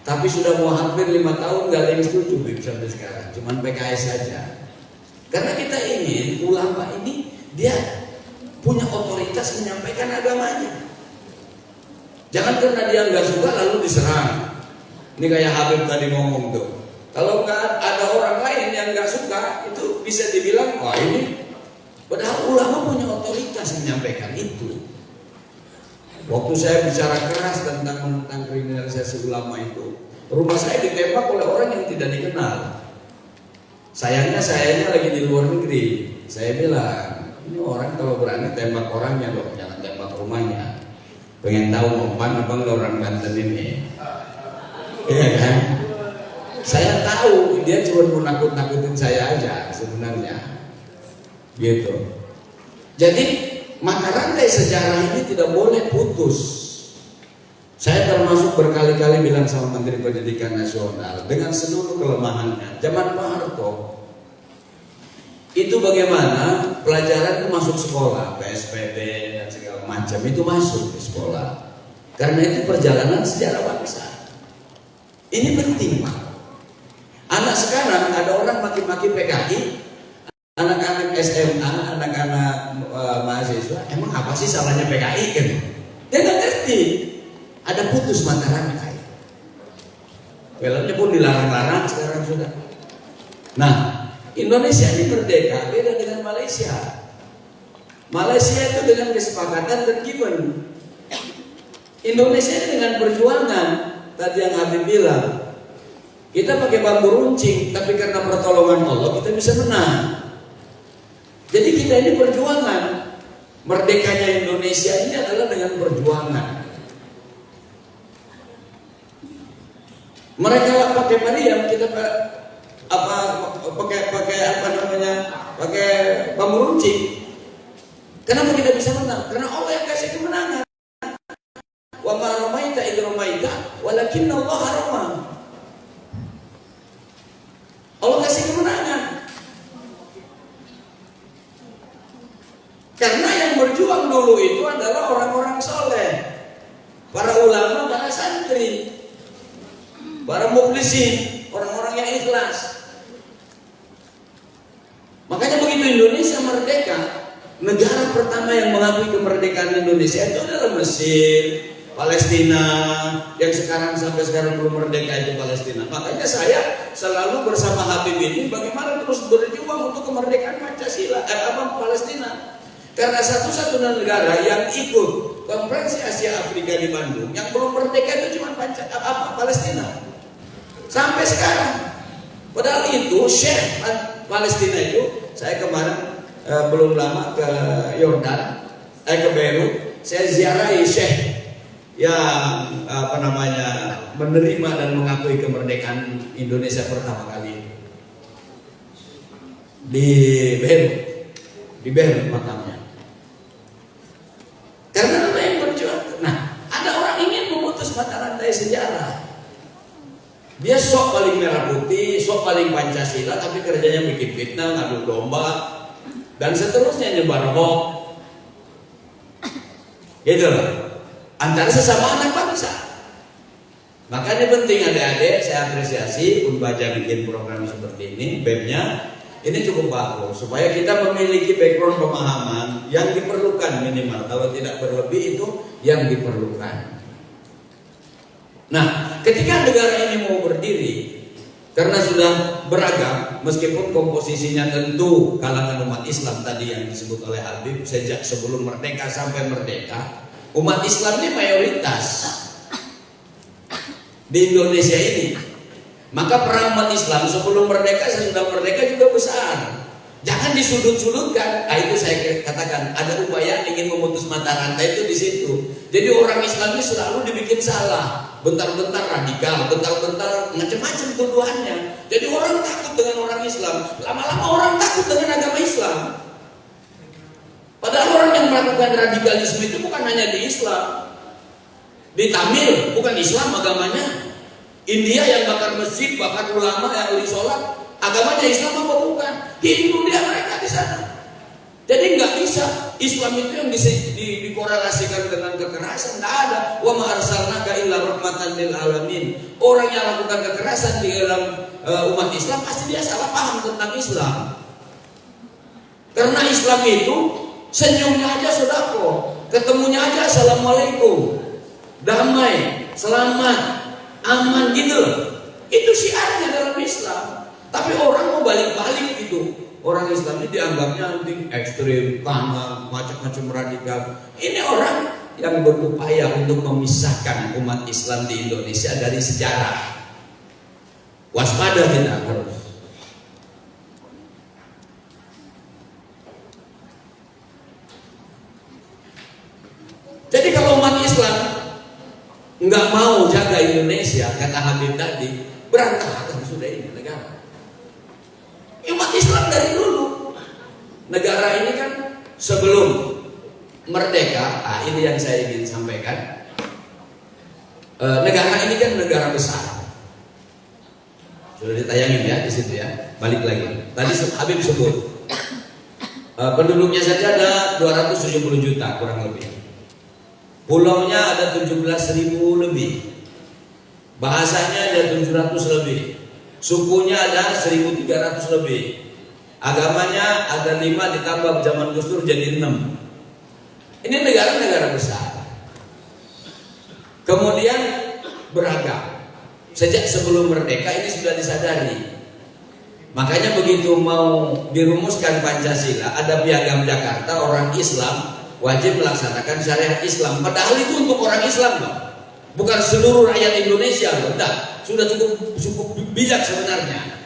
Tapi sudah mau hampir 5 tahun gak ada yang setuju sampai sekarang, cuman PKS saja. Karena kita ingin ulama ini dia punya otoritas menyampaikan agamanya. Jangan karena dia nggak suka lalu diserang. Ini kayak Habib tadi ngomong tuh. Kalau nggak ada orang lain yang nggak suka, itu bisa dibilang, wah ini. Padahal ulama punya otoritas menyampaikan itu. Waktu saya bicara keras tentang kriminalisasi ulama itu, rumah saya ditembak oleh orang yang tidak dikenal. Sayangnya lagi di luar negeri. Saya bilang, ini orang kalau berani tembak orangnya dong, jangan tembak rumahnya. Pengen tahu mempan apa enggak orang Banten ini? Iya kan? Saya tahu dia cuma mau nakut-nakutin saya aja sebenarnya, gitu. Jadi mata rantai sejarah ini tidak boleh putus. Saya termasuk berkali-kali bilang sama Menteri Pendidikan Nasional dengan seluruh kelemahannya. Zaman Pak Harto itu bagaimana pelajaran itu masuk sekolah, PSBB dan segala macam itu masuk di sekolah. Karena itu perjalanan sejarah bangsa. Ini penting Pak. Anak sekarang ada orang maki-maki PKI, anak-anak SMA, anak-anak mahasiswa, emang apa sih salahnya PKI kan? Dia nggak ngerti. Ada putus mata rantai. Filmnya pun dilarang-larang sekarang sudah. Nah, Indonesia ini merdeka beda dengan Malaysia. Malaysia itu dengan kesepakatan dan given. Indonesia ini dengan perjuangan. Tadi yang Habib bilang, kita pakai bambu runcing, tapi karena pertolongan Allah kita bisa menang. Jadi kita ini perjuangan. Merdekanya Indonesia ini adalah dengan perjuangan. Mereka lah pakai meriam, kita pakai bambu runcing. Kenapa kita bisa menang? Karena Allah yang kasih kemenangan. Wa ma ramaita idh ramaita walakinna Allah rama. Allah kasih kemenangan. Karena yang berjuang dulu itu adalah orang-orang soleh, para ulama, para santri, para muflisin, orang-orang yang ikhlas. Makanya begitu Indonesia merdeka, negara pertama yang mengakui kemerdekaan Indonesia itu adalah Mesir, Palestina, yang sampai sekarang belum merdeka itu Palestina. Makanya saya selalu bersama Habib ini bagaimana terus berjuang untuk kemerdekaan Pancasila, Palestina. Karena satu-satunya negara yang ikut konferensi Asia Afrika di Bandung, yang belum merdeka itu cuma Palestina. Sampai sekarang. Padahal itu Syekh Palestina itu, saya kemarin belum lama ke Yordan, ke Beirut, saya ziarahi Syekh yang menerima dan mengakui kemerdekaan Indonesia pertama kali di Beirut makamnya. Karena apa yang berjuang? Nah, ada orang ingin memutus mata rantai sejarah. Dia sok paling merah putih, sok paling Pancasila, tapi kerjanya bikin fitnah, ngadu domba, dan seterusnya, nyebar hoax. Gitu loh. Antara sesama anak bangsa. Makanya penting adik-adik, saya apresiasi Unbaja bikin program seperti ini, BEM-nya ini cukup bagus supaya kita memiliki background pemahaman yang diperlukan minimal, kalau tidak berlebih itu yang diperlukan. Nah, ketika negara ini mau berdiri, karena sudah beragam, meskipun komposisinya tentu kalangan umat Islam tadi yang disebut oleh Habib, sejak sebelum merdeka sampai merdeka, umat Islam ini mayoritas di Indonesia ini. Maka perang umat Islam sebelum merdeka, sesudah merdeka juga besar. Jangan disudut-sudutkan. Itu saya katakan, ada upaya ingin memutus mata rantai itu di situ. Jadi orang Islam ini selalu dibikin salah. Bentar-bentar radikal, bentar-bentar macam-macam tuduhannya. Jadi orang takut dengan orang Islam. Lama-lama orang takut dengan agama Islam. Padahal orang yang melakukan radikalisme itu bukan hanya di Islam. Di Tamil bukan Islam agamanya. India yang bakar masjid, bakar ulama yang ahli sholat, agamanya Islam apa bukan? Hindu dia mereka di sana. Jadi nggak bisa Islam itu yang dikorelasikan dengan kekerasan, nggak ada. Wa ma arsalnaka illa rahmatan lil alamin. Orang yang lakukan kekerasan di dalam umat Islam pasti dia salah paham tentang Islam. Karena Islam itu senyumnya aja sedekah, ketemunya aja assalamualaikum, damai, selamat, aman gitu loh. Itu syiarnya dalam Islam. Tapi orang mau balik-balik gitu. Orang Islam ini dianggapnya nanti ekstrim, kanan, macam-macam radikal. Ini orang yang berupaya untuk memisahkan umat Islam di Indonesia dari sejarah. Waspada kita harus. Jadi kalau umat Islam nggak mau jaga Indonesia, kata Habib tadi, berantakan sudah ini negara. Umat Islam dari dulu, negara ini kan sebelum merdeka, ini yang saya ingin sampaikan. Negara ini kan negara besar. Sudah ditayangin ya di situ ya. Balik lagi. Tadi Habib sebut penduduknya saja ada 270 juta kurang lebih. Pulaunya ada 17.000 lebih. Bahasanya ada 700 lebih. Sukunya ada 1.300 lebih. Agamanya ada 5 ditambah zaman Gus Dur jadi 6. Ini negara-negara besar. Kemudian beragam. Sejak sebelum merdeka ini sudah disadari. Makanya begitu mau dirumuskan Pancasila, ada Piagam Jakarta, orang Islam wajib melaksanakan syariat Islam. Padahal itu untuk orang Islam loh. Bukan seluruh rakyat Indonesia loh. Enggak. Sudah cukup bijak sebenarnya.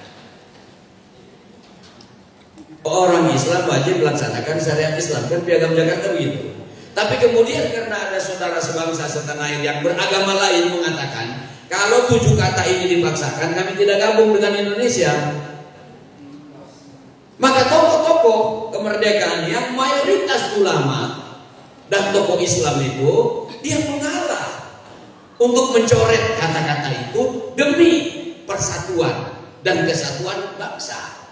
Orang Islam wajib melaksanakan syariat Islam, kan Piagam Jakarta begitu. Tapi kemudian karena ada saudara sebangsa setanah air yang beragama lain mengatakan, kalau 7 kata ini dipaksakan, kami tidak gabung dengan Indonesia. Maka tokoh-tokoh kemerdekaan yang mayoritas ulama dan tokoh Islam itu dia mengalah untuk mencoret kata-kata itu demi persatuan dan kesatuan bangsa.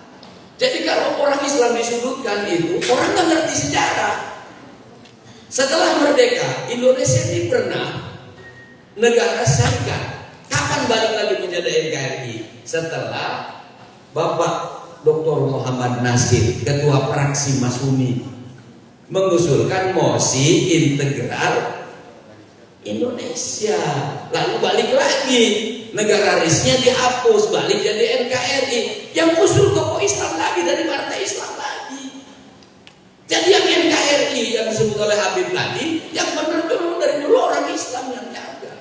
Jadi kalau orang Islam disudutkan itu, orang nggak ngerti sejarah. Setelah merdeka, Indonesia ini pernah negara syarikat. Kapan balik lagi menjadi NKRI? Setelah Bapak Dr. Muhammad Nasir, Ketua Praksi Masumi, mengusulkan mosi integral Indonesia. Lalu balik lagi, negara RIS-nya dihapus, balik jadi NKRI. Yang usul tokoh Islam lagi dari partai Islam lagi. Jadi yang NKRI yang disebut oleh Habib tadi, yang benar dulu dari dulu orang Islam yang jaga.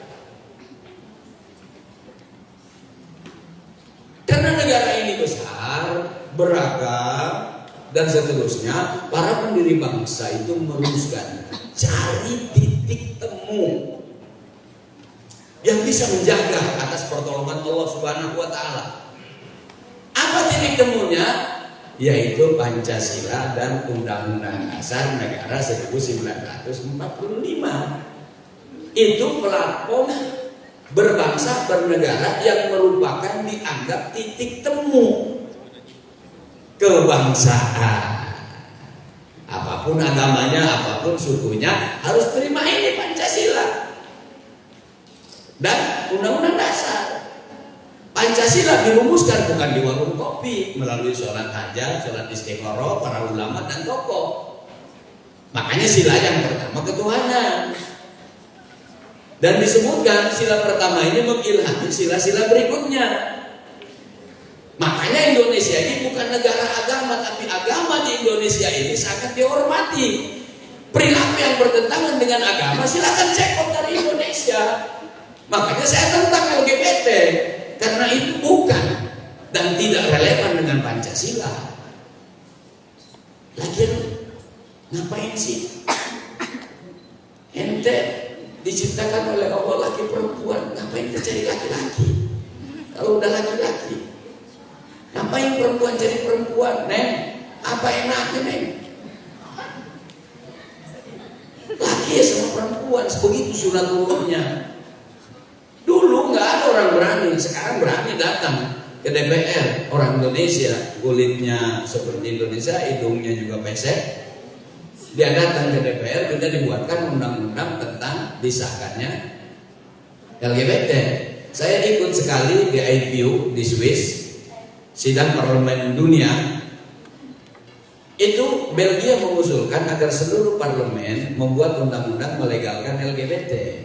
Karena negara ini besar, beragam, dan seterusnya, para pendiri bangsa itu merumuskan cari titik temu yang bisa menjaga atas pertolongan Allah Subhanahu wa taala. Apa titik temunya? Yaitu Pancasila dan Undang-Undang Dasar Negara 1945. Itu platform berbangsa bernegara yang merupakan dianggap titik temu kebangsaan. Apapun agamanya, apapun sukunya, harus terima ini Pancasila dan Undang-Undang Dasar. Pancasila dirumuskan bukan di warung kopi, melalui sholat hajat, sholat istiqoroh, para ulama dan tokoh. Makanya sila yang pertama ketuhanan. Dan disebutkan sila pertama ini mengilhami sila-sila berikutnya. Makanya Indonesia ini bukan negara agama, tapi agama di Indonesia ini sangat dihormati. Perilaku yang bertentangan dengan agama silakan cek dari Indonesia. Makanya saya tentang LGBT. Karena itu bukan dan tidak relevan dengan Pancasila. Lagian ngapain sih? Ente diciptakan oleh Allah laki perempuan, ngapain kita cari laki-laki? Kalau udah laki-laki, ngapain perempuan jadi perempuan? Neng, apa enaknya neng? Laki ya sama perempuan, begitu sunatullahnya. Dulu nggak ada orang berani, sekarang berani datang ke DPR. Orang Indonesia, kulitnya seperti Indonesia, hidungnya juga pesek. Dia datang ke DPR, kita dibuatkan undang-undang tentang disahkannya LGBT. Saya ikut sekali di IPU di Swiss, sidang parlemen dunia. Itu Belgia mengusulkan agar seluruh parlemen membuat undang-undang melegalkan LGBT.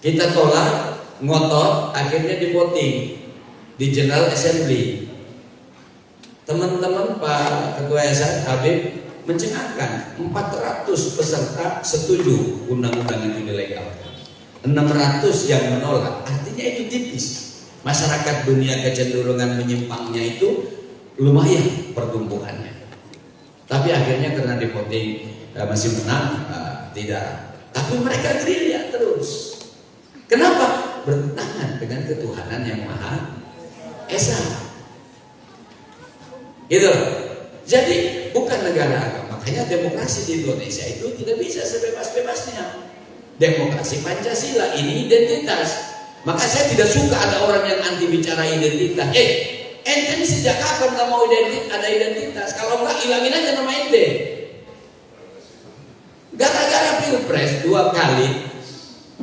Kita tolak, ngotot, akhirnya di voting di General Assembly. Teman-teman Pak Ketua Yayasan Habib mencengangkan 400 peserta setuju undang-undang itu dilegalkan, 600 yang menolak. Artinya itu tipis. Masyarakat dunia kecenderungan menyimpangnya itu lumayan pertumbuhannya. Tapi akhirnya karena di voting masih menang, tidak. Tapi mereka gerilya terus. Kenapa? Bertentangan dengan ketuhanan yang Maha Esa. Gitu. Jadi bukan negara agama. Makanya demokrasi di Indonesia itu tidak bisa sebebas-bebasnya. Demokrasi Pancasila ini identitas. Maka saya tidak suka ada orang yang anti bicara identitas. Ente ini sejak kapan nggak mau ada identitas? Kalau nggak hilangin aja nama ente. Gara-gara pilpres 2 kali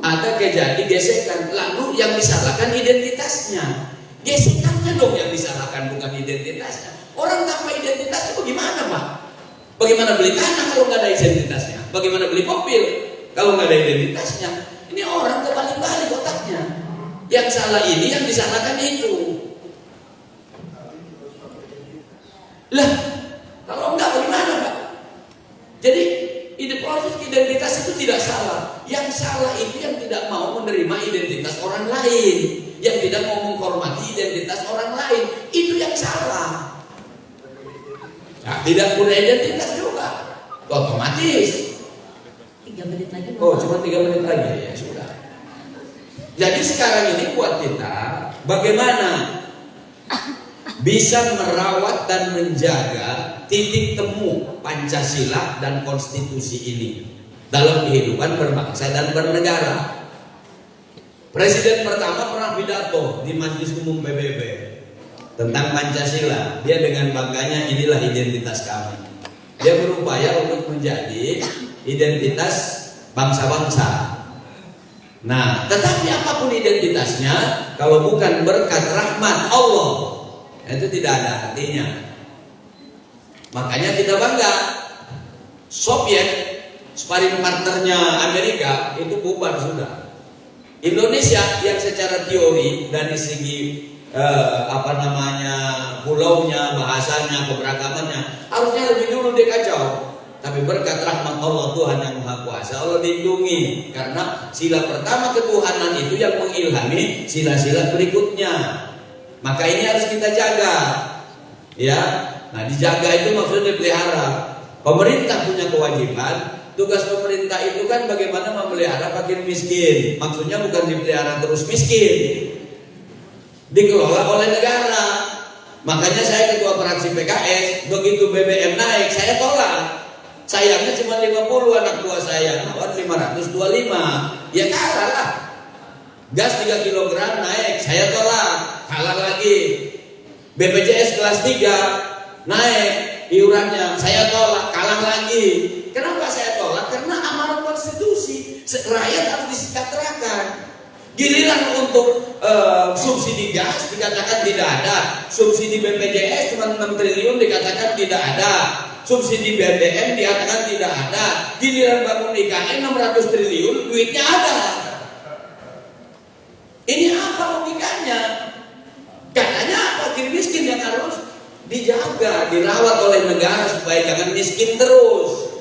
ada kejadian gesekan, lalu yang disalahkan identitasnya. Gesekannya dong yang disalahkan, bukan identitasnya. Orang tanpa identitas itu bagaimana Pak? Bagaimana beli tanah kalau nggak ada identitasnya? Bagaimana beli mobil kalau nggak ada identitasnya? Ini orang terbalik-balik otaknya. Yang salah ini, yang disalahkan itu. Lah, kalau nggak bagaimana Pak? Jadi proses identitas itu tidak salah. Yang salah itu yang tidak mau menerima identitas orang lain, yang tidak mau menghormati identitas orang lain. Itu yang salah. Nah, tidak punya identitas juga, otomatis. 3 menit lagi. Oh, cuma 3 menit lagi ya sudah. Jadi sekarang ini buat kita bagaimana bisa merawat dan menjaga titik temu Pancasila dan konstitusi ini dalam kehidupan berbangsa dan bernegara. Presiden pertama pernah pidato di Majelis Umum PBB tentang Pancasila. Dia dengan bangganya, inilah identitas kami. Dia berupaya untuk menjadi identitas bangsa-bangsa. Nah, tetapi apapun identitasnya, kalau bukan berkat rahmat Allah, itu tidak ada artinya. Makanya kita bangga. Soviet, sparring partnernya Amerika, itu bubar sudah. Indonesia yang secara teori dari segi pulaunya, bahasanya, keberagamannya, harusnya lebih dulu dikacau. Tapi berkat rahmat Allah Tuhan yang Maha Kuasa, Allah lindungi. Karena sila pertama ketuhanan itu yang mengilhami sila-sila berikutnya. Maka ini harus kita jaga. Ya, nah dijaga itu maksudnya dipelihara. Pemerintah punya kewajiban. Tugas pemerintah itu kan bagaimana memelihara fakir miskin. Maksudnya bukan dipelihara terus miskin, dikelola oleh negara. Makanya saya ketua fraksi PKS, begitu BBM naik saya tolak. Sayangnya cuma 50 anak buah saya nawar 525. Ya kalah lah. Gas 3 kg naik, saya tolak, kalah lagi. BPJS kelas 3 naik iurannya, saya tolak, kalah lagi. Kenapa saya tolak? Karena amanat konstitusi, rakyat harus disejahterakan. Giliran untuk subsidi gas dikatakan tidak ada, subsidi BPJS cuma 6 triliun dikatakan tidak ada, subsidi BBM dikatakan tidak ada. Giliran bangun IKN 600 triliun duitnya ada. Ini apa logikanya? Katanya fakir miskin yang harus dijaga, dirawat oleh negara supaya jangan miskin terus.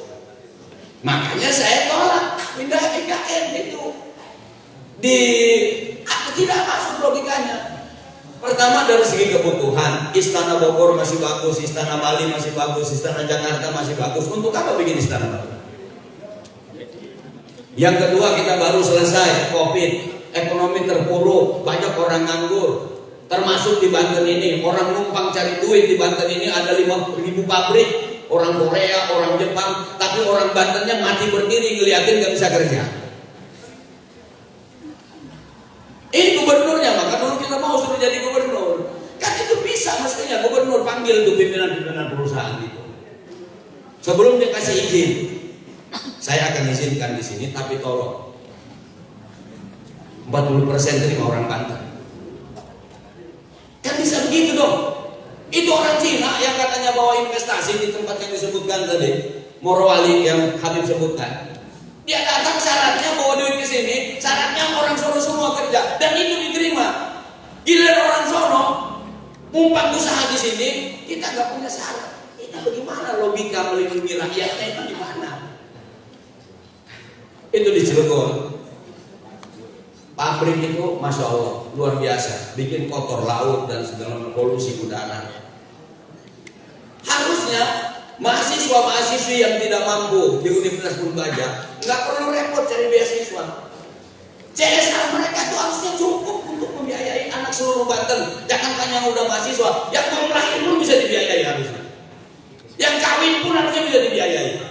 Makanya saya tolak pindah IKN itu. Tidak masuk logikanya. Pertama dari segi kebutuhan, Istana Bogor masih bagus, Istana Bali masih bagus, Istana Jakarta masih bagus. Untuk apa bikin Istana Bali? Yang kedua, kita baru selesai COVID, ekonomi terpuruk, banyak orang nganggur. Termasuk di Banten ini, orang numpang cari duit di Banten ini ada 5.000 pabrik, orang Korea, orang Jepang, tapi orang Bantennya mati berdiri ngeliatin gak bisa kerja. Ini gubernurnya, maka dulu kita mau suruh jadi gubernur. Kan itu bisa mestinya gubernur panggil tuh pimpinan-pimpinan perusahaan itu. Sebelum dia kasih izin, saya akan izinkan di sini, tapi tolong 40% terima orang Banten. Kan bisa begitu dong. Itu orang Cina yang katanya bawa investasi di tempat yang disebutkan tadi, Morowali yang Habib sebutkan. Dia datang syaratnya bawa duit ke sini, syaratnya orang sono semua kerja, dan itu diterima. Giliran orang sono mumpang usaha di sini, kita nggak punya syarat. Itu bagaimana logika melindungi rakyatnya itu gimana? Itu di Cilegon. Pabrik itu Masya Allah luar biasa, bikin kotor laut dan segala polusi udara. Harusnya mahasiswa-mahasiswi yang tidak mampu di Universitas Purbaja nggak perlu repot cari beasiswa. CSR mereka itu harusnya cukup untuk membiayai anak seluruh Banten. Jangankan yang udah mahasiswa, yang mau lahir pun bisa dibiayai harusnya. Yang kawin pun harusnya bisa dibiayai.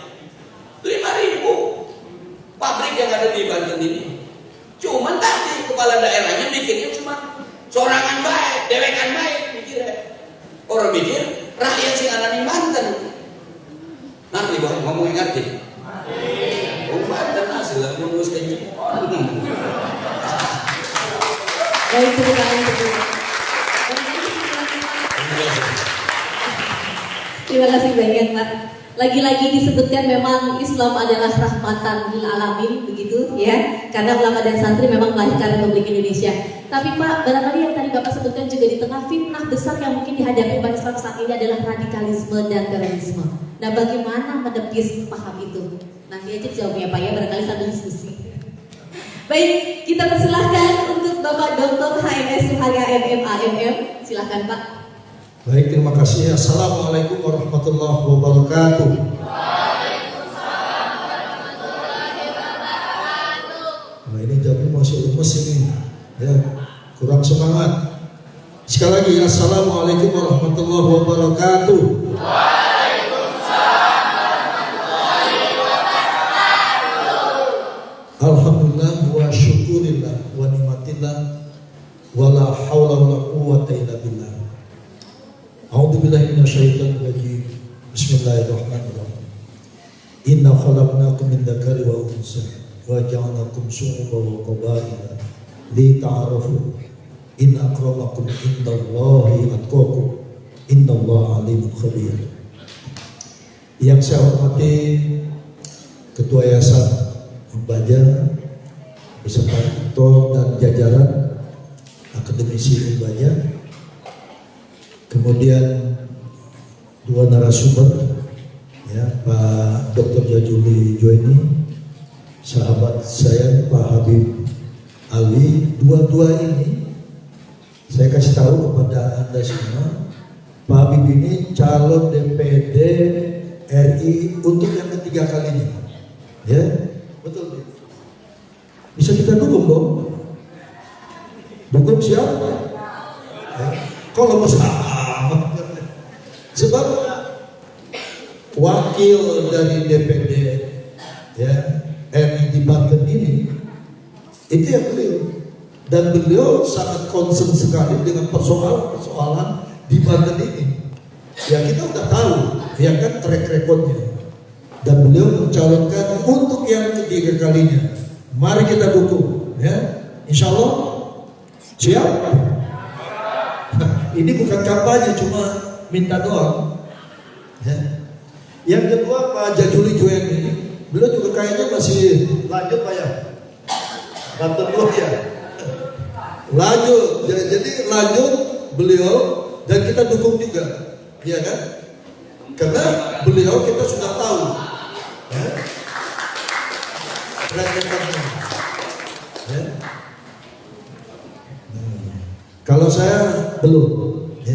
5.000 pabrik yang ada di Banten ini. Cuman tadi kepala daerahnya mikirnya cuma sorangan baik, dewekan baik mikirnya. Orang mikir rakyat sing anani Banten. Nanti baru ngomongin ngerti. Oh Banten asli lah ngurus kenyik. Baik, terima kasih. Terima kasih banyak Pak. Lagi-lagi disebutkan memang Islam adalah rahmatan lil alamin, begitu ya. Karena ulama dan santri memang melahirkan Republik Indonesia. Tapi Pak, barangkali yang tadi Bapak sebutkan juga di tengah fitnah besar yang mungkin dihadapi umat Islam saat ini adalah radikalisme dan terorisme. Nah, bagaimana menepis paham itu? Nanti aja jawabnya Pak ya, barangkali sambil diskusi. Baik, kita persilahkan untuk Bapak Dr. HMS Suharya MM. Silahkan Pak. Baik, terima kasih. Assalamualaikum warahmatullahi wabarakatuh. Waalaikumsalam warahmatullahi wabarakatuh. Nah, ini jamnya masih lemes ini, ya, kurang semangat. Sekali lagi, assalamualaikum warahmatullahi wabarakatuh. Waalaikumsalam warahmatullahi wabarakatuh. Alhamdulillah wa syukurillah wa nikmatillah wa la hawla wa la quwwata illa billah. A'udzubillahi minasyaitonir rajim. Bismillahirrahmanirrahim. Inna khalaqnakum min dzakari wa unsa wa ja'alnakum syu'uban wa qabaila lita'arafu. Inna akramakum indallahi atqakum. Innallaha alimun khabir. Yang saya hormati Ketua Yayasan Unbaja beserta rektor dan jajaran akademisi Unbaja, kemudian dua narasumber, ya, Pak Dr. Jajuli Joeni, sahabat saya Pak Habib Ali. Dua-dua ini saya kasih tahu kepada Anda semua, Pak Habib ini calon DPD RI untuk yang ketiga kalinya, ya, betul. Bisa kita dukung dong? Dukung siapa? Ya. Kalau bersama, sebab wakil dari DPD, ya, RI di Banten ini, itu yang beliau, dan beliau sangat concern sekali dengan persoalan di Banten ini. Ya kita udah tahu, ya kan, track recordnya, dan beliau mencalonkan untuk yang ketiga kalinya. Mari kita dukung, ya, insya Allah. Siap? Ini bukan kampanye, cuma minta doa. Ya. Yang kedua Pak Jajuli Joeni, beliau juga kayaknya masih lanjut Pak ya, Banten belum ya? Lanjut, jadi lanjut beliau dan kita dukung juga, ya kan? Karena beliau kita sudah tahu, ya. Ya. Kalau saya belum, ya.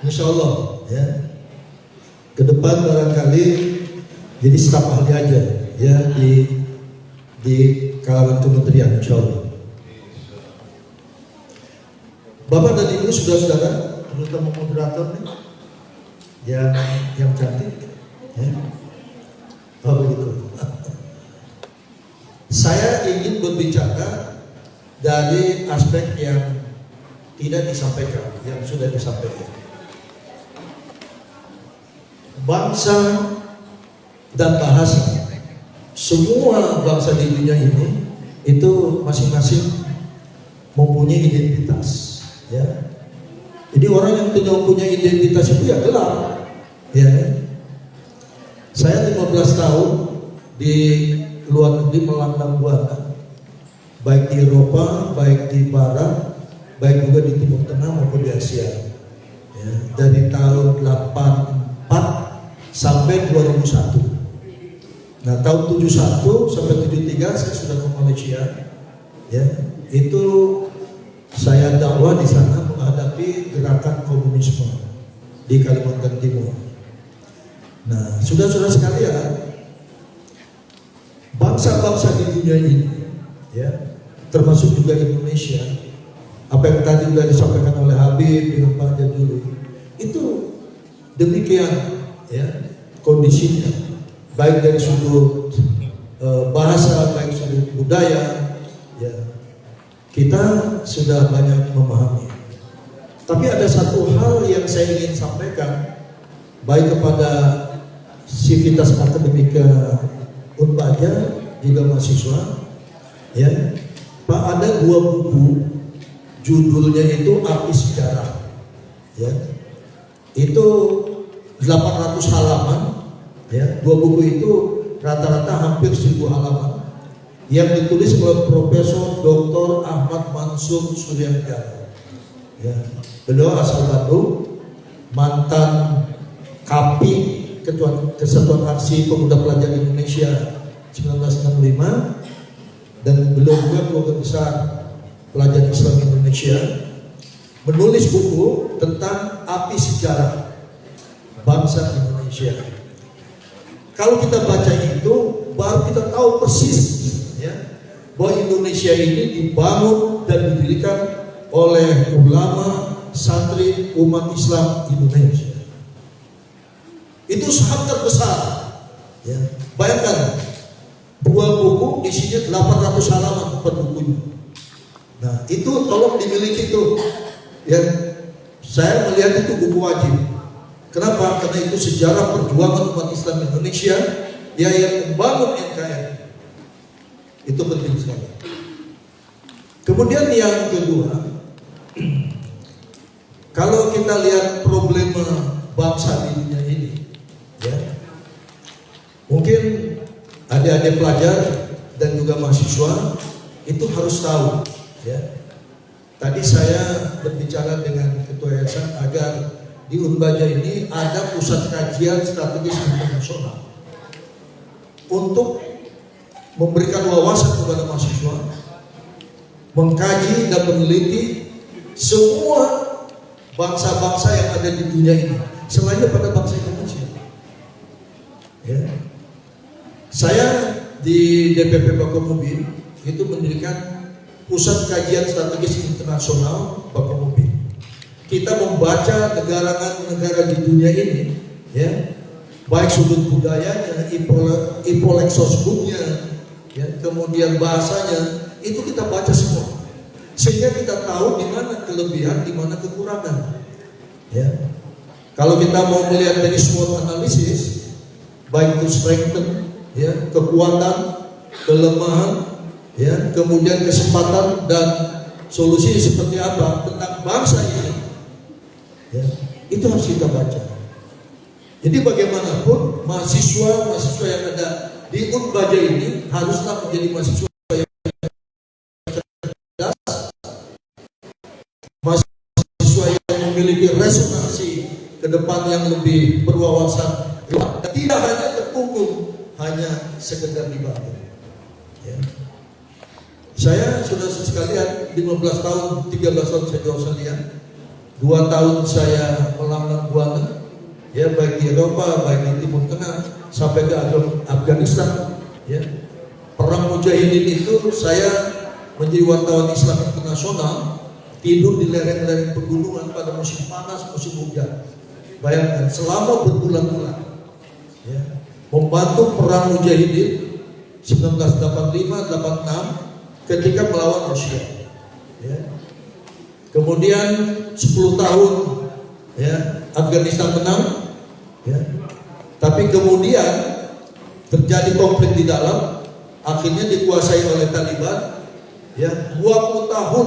Insya Allah, ya. Ke depan barangkali jadi staf ahli aja, ya, di kalangan kementerian, insya Allah. Bapak dan Ibu saudara-saudara, terutama moderator nih, yang cantik, ya. Oh begitu. Saya ingin berbicara dari aspek yang tidak disampaikan, yang sudah disampaikan. Bangsa dan bahasa, semua bangsa di dunia ini itu masing-masing mempunyai identitas, ya. Jadi orang yang tidak punya identitas itu ya gelap, ya. Saya 15 tahun di luar negeri melantang buana, baik di Eropa, baik di Barat, baik juga di Timur Tengah maupun di Asia, ya. Dari tahun 84 sampai 2001. Nah, tahun 71 sampai 73 saya sudah ke Malaysia, ya. Itu saya dakwah di sana menghadapi gerakan komunisme di Kalimantan Timur. Nah, saudara-saudara sekalian, bangsa-bangsa di dunia ini, ya, termasuk juga Indonesia, apa yang tadi sudah disampaikan oleh Habib dengan Pak Jajuli, itu demikian, ya, kondisinya, baik dari sudut bahasa, baik sudut budaya, ya, kita sudah banyak memahami. Tapi ada satu hal yang saya ingin sampaikan, baik kepada sivitas akademika Unpaja juga mahasiswa, ya. Pak, ada 2 buku, judulnya itu Api Sejarah, ya. Itu 800 halaman, ya. 2 buku itu rata-rata hampir 1000 halaman, yang ditulis oleh Profesor Dr. Ahmad Mansur Suryandara, ya. Beliau asal Bandung, mantan KAPI, Kesatuan Aksi Pemuda Pelajar Indonesia 1965, dan beliau juga keluarga besar pelajar Islam Indonesia, menulis buku tentang api sejarah bangsa Indonesia. Kalau kita baca itu, baru kita tahu persis, ya, bahwa Indonesia ini dibangun dan didirikan oleh ulama, santri, umat Islam Indonesia. Itu sangat terbesar, ya. Bayangkan, 2 buku isinya 800 halaman per bukunya. Nah, itu tolong dimiliki itu, ya. Saya melihat itu buku wajib. Kenapa? Karena itu sejarah perjuangan umat Islam Indonesia, ya, yang membangun NKRI. Itu penting sekali. Kemudian yang kedua, kalau kita lihat problema bangsa di dunia ini, ya, mungkin adik-adik pelajar dan juga mahasiswa itu harus tahu, ya, tadi saya berbicara dengan Ketua Yayasan agar di Unbaja ini ada pusat kajian strategis internasional untuk memberikan wawasan kepada mahasiswa, mengkaji dan meneliti semua bangsa-bangsa yang ada di dunia ini selain pada bangsa Indonesia. Ya. Saya di DPP Bakauheni itu mendirikan pusat kajian strategis internasional Bakauheni. Kita membaca negara-negara di dunia ini, ya, baik sudut budayanya, ipolexosbuknya, ya, kemudian bahasanya, itu kita baca semua, sehingga kita tahu di mana kelebihan, di mana kekurangan. Ya. Kalau kita mau melihat dari SWOT analisis, baik itu strengthen, ya, kekuatan, kelemahan, ya, kemudian kesempatan dan solusi seperti apa tentang bangsa ini, ya, itu harus kita baca. Jadi bagaimanapun mahasiswa yang ada di Unbaja ini haruslah menjadi mahasiswa yang cerdas, mahasiswa yang memiliki resonansi ke depan yang lebih berwawasan, tidak hanya terkungkung hanya sekedar dibantu. Ya. Saya sudah sekalian 15 tahun, 13 tahun saya di Australia, 2 tahun saya melanglang buana, ya, baik di Eropa, baik di Timur Tengah, sampai ke Afghanistan. Ya. Perang Mujahidin itu saya menjadi wartawan Islam internasional, tidur di lereng-lereng pegunungan pada musim panas, musim hujan. Bayangkan selama berbulan-bulan, ya, membantu perang Mujahidin 1985-86 ketika melawan Rusia. Ya. Kemudian 10 tahun, ya, Afghanistan menang, ya. Tapi kemudian terjadi konflik di dalam, akhirnya dikuasai oleh Taliban. Ya, 20 tahun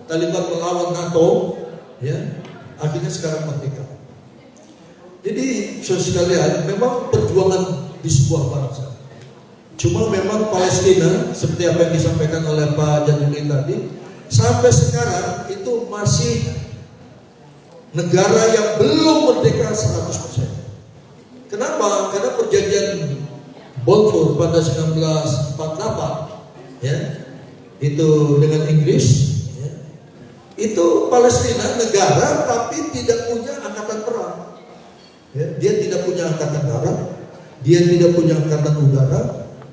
Taliban melawan NATO, ya, akhirnya sekarang merdeka. Jadi saudara sekalian, memang perjuangan di sebuah bangsa. Cuma memang Palestina, seperti apa yang disampaikan oleh Pak Jajuli tadi, sampai sekarang itu masih negara yang belum merdeka 100%. Kenapa? Karena perjanjian Balfour pada 1948, ya, itu dengan Inggris, ya, itu Palestina negara tapi tidak punya angkatan perang. Ya, dia tidak punya angkatan darat, dia tidak punya angkatan udara,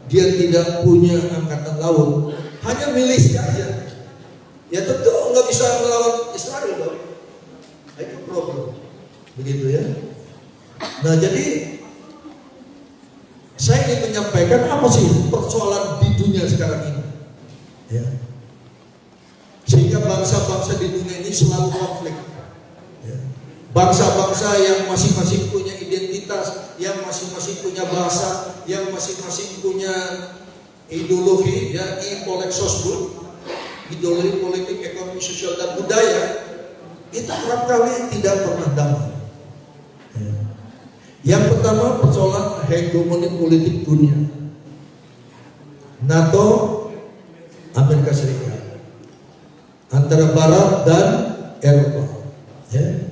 dia tidak punya angkatan laut, hanya milisia aja. Ya tentu nggak bisa melawan Israel dong. Itu problem, begitu ya. Nah jadi saya ingin menyampaikan apa sih persoalan di dunia sekarang ini, ya. Sehingga bangsa-bangsa di dunia ini selalu konflik. Ya. Bangsa-bangsa yang masing-masing punya identitas, yang masing-masing punya bahasa, yang masing-masing punya ideologi, ya, ipolexosbuk, ideologi politik, ekonomi, sosial dan budaya, itu kerap kali tidak pernah damai. Ya. Yang pertama persoalan hegemoni politik dunia, NATO, Amerika Serikat, antara Barat dan Eropa. Ya.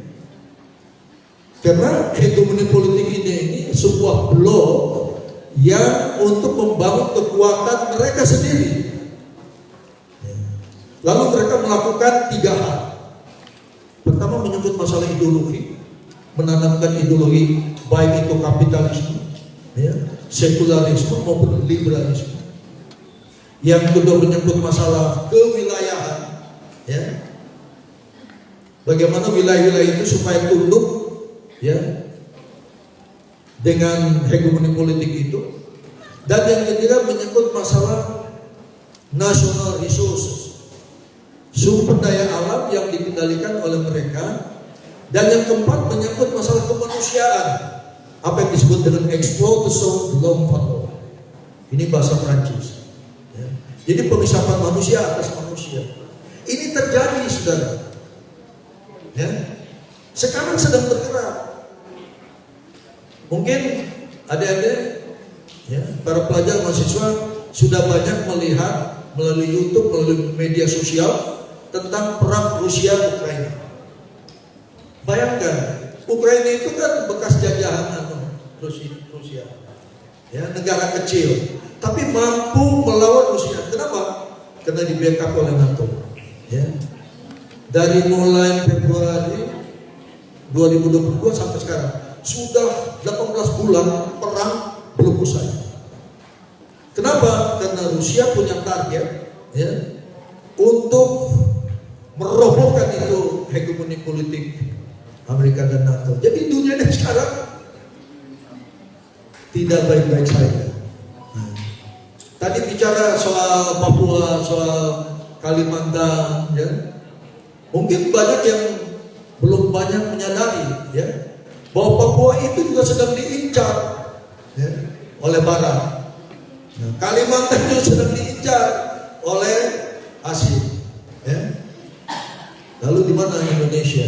Karena hegemoni politik ini sebuah blok yang untuk membangun kekuatan mereka sendiri. Lalu mereka melakukan 3 hal. Pertama, menyebut masalah ideologi, menanamkan ideologi baik itu kapitalisme, ya, sekularisme maupun liberalisme. Yang kedua, menyebut masalah kewilayahan, ya, bagaimana wilayah-wilayah itu supaya tunduk, ya, dengan hegemoni politik itu. Dan yang ketiga menyangkut masalah national resources, sumber daya alam yang dikendalikan oleh mereka. Dan yang keempat menyangkut masalah kemanusiaan, apa yang disebut dengan exploitation de l'homme par l'homme. Ini bahasa Prancis, ya. Jadi pemisahan manusia atas manusia ini terjadi, saudara, ya. Sekarang sedang bergerak. Mungkin adik-adik, ya, para pelajar mahasiswa sudah banyak melihat melalui YouTube, melalui media sosial, tentang perang Rusia Ukraina. Bayangkan, Ukraina itu kan bekas jajahan Rusia, ya, negara kecil, tapi mampu melawan Rusia. Kenapa? Karena di backup oleh NATO. Ya. Dari mulai Februari 2022 sampai sekarang sudah 18 bulan perang belum usai. Kenapa? Karena Rusia punya target, ya, untuk merobohkan itu hegemoni politik Amerika dan NATO. Jadi dunia ini sekarang tidak baik-baik saja. Tadi bicara soal Papua, soal Kalimantan, ya, mungkin banyak yang belum banyak menyadari, ya, bahwa Papua itu juga sedang diincar, ya, oleh Barat. Nah, Kalimantan itu sedang diincar oleh Asia, ya. Lalu di mana Indonesia?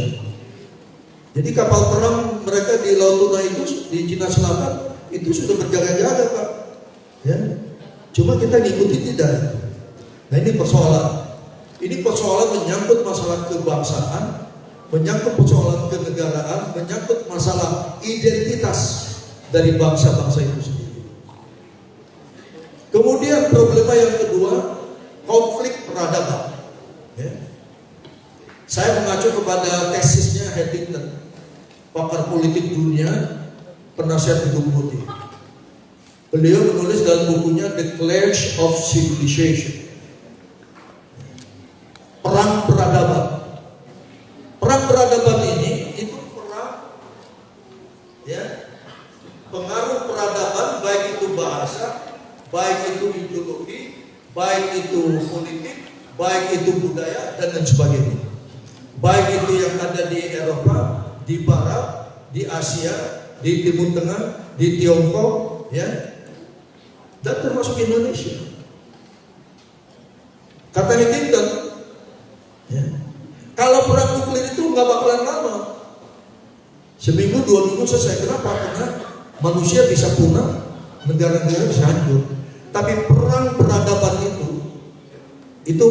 Jadi kapal perang mereka di Laut Tuna itu di Cina Selatan itu sudah berjaga-jaga, Pak. Ya. Cuma kita ngikuti tidak. Nah, ini persoalan. Ini persoalan menyangkut masalah kebangsaan, menyangkut persoalan kenegaraan, menyangkut masalah identitas dari bangsa-bangsa itu sendiri. Kemudian problema yang kedua, konflik peradaban. Ya. Saya mengacu kepada tesisnya Huntington, pakar politik dunia, penasihat hidup putih. Beliau menulis dalam bukunya The Clash of Civilization, perang peradaban. Perang peradaban ini itu perang, ya, pengaruh peradaban, baik itu bahasa, baik itu ideologi, baik itu politik, baik itu budaya dan lain sebagainya. Baik itu yang ada di Eropa, di Barat, di Asia, di Timur Tengah, di Tiongkok, ya, dan termasuk Indonesia. Kata Huntington, ya, kalau perang nuklir itu nggak bakalan lama, seminggu 2 minggu selesai. Kenapa? Karena manusia bisa punah, negara-negara bisa hancur. Tapi perang peradaban itu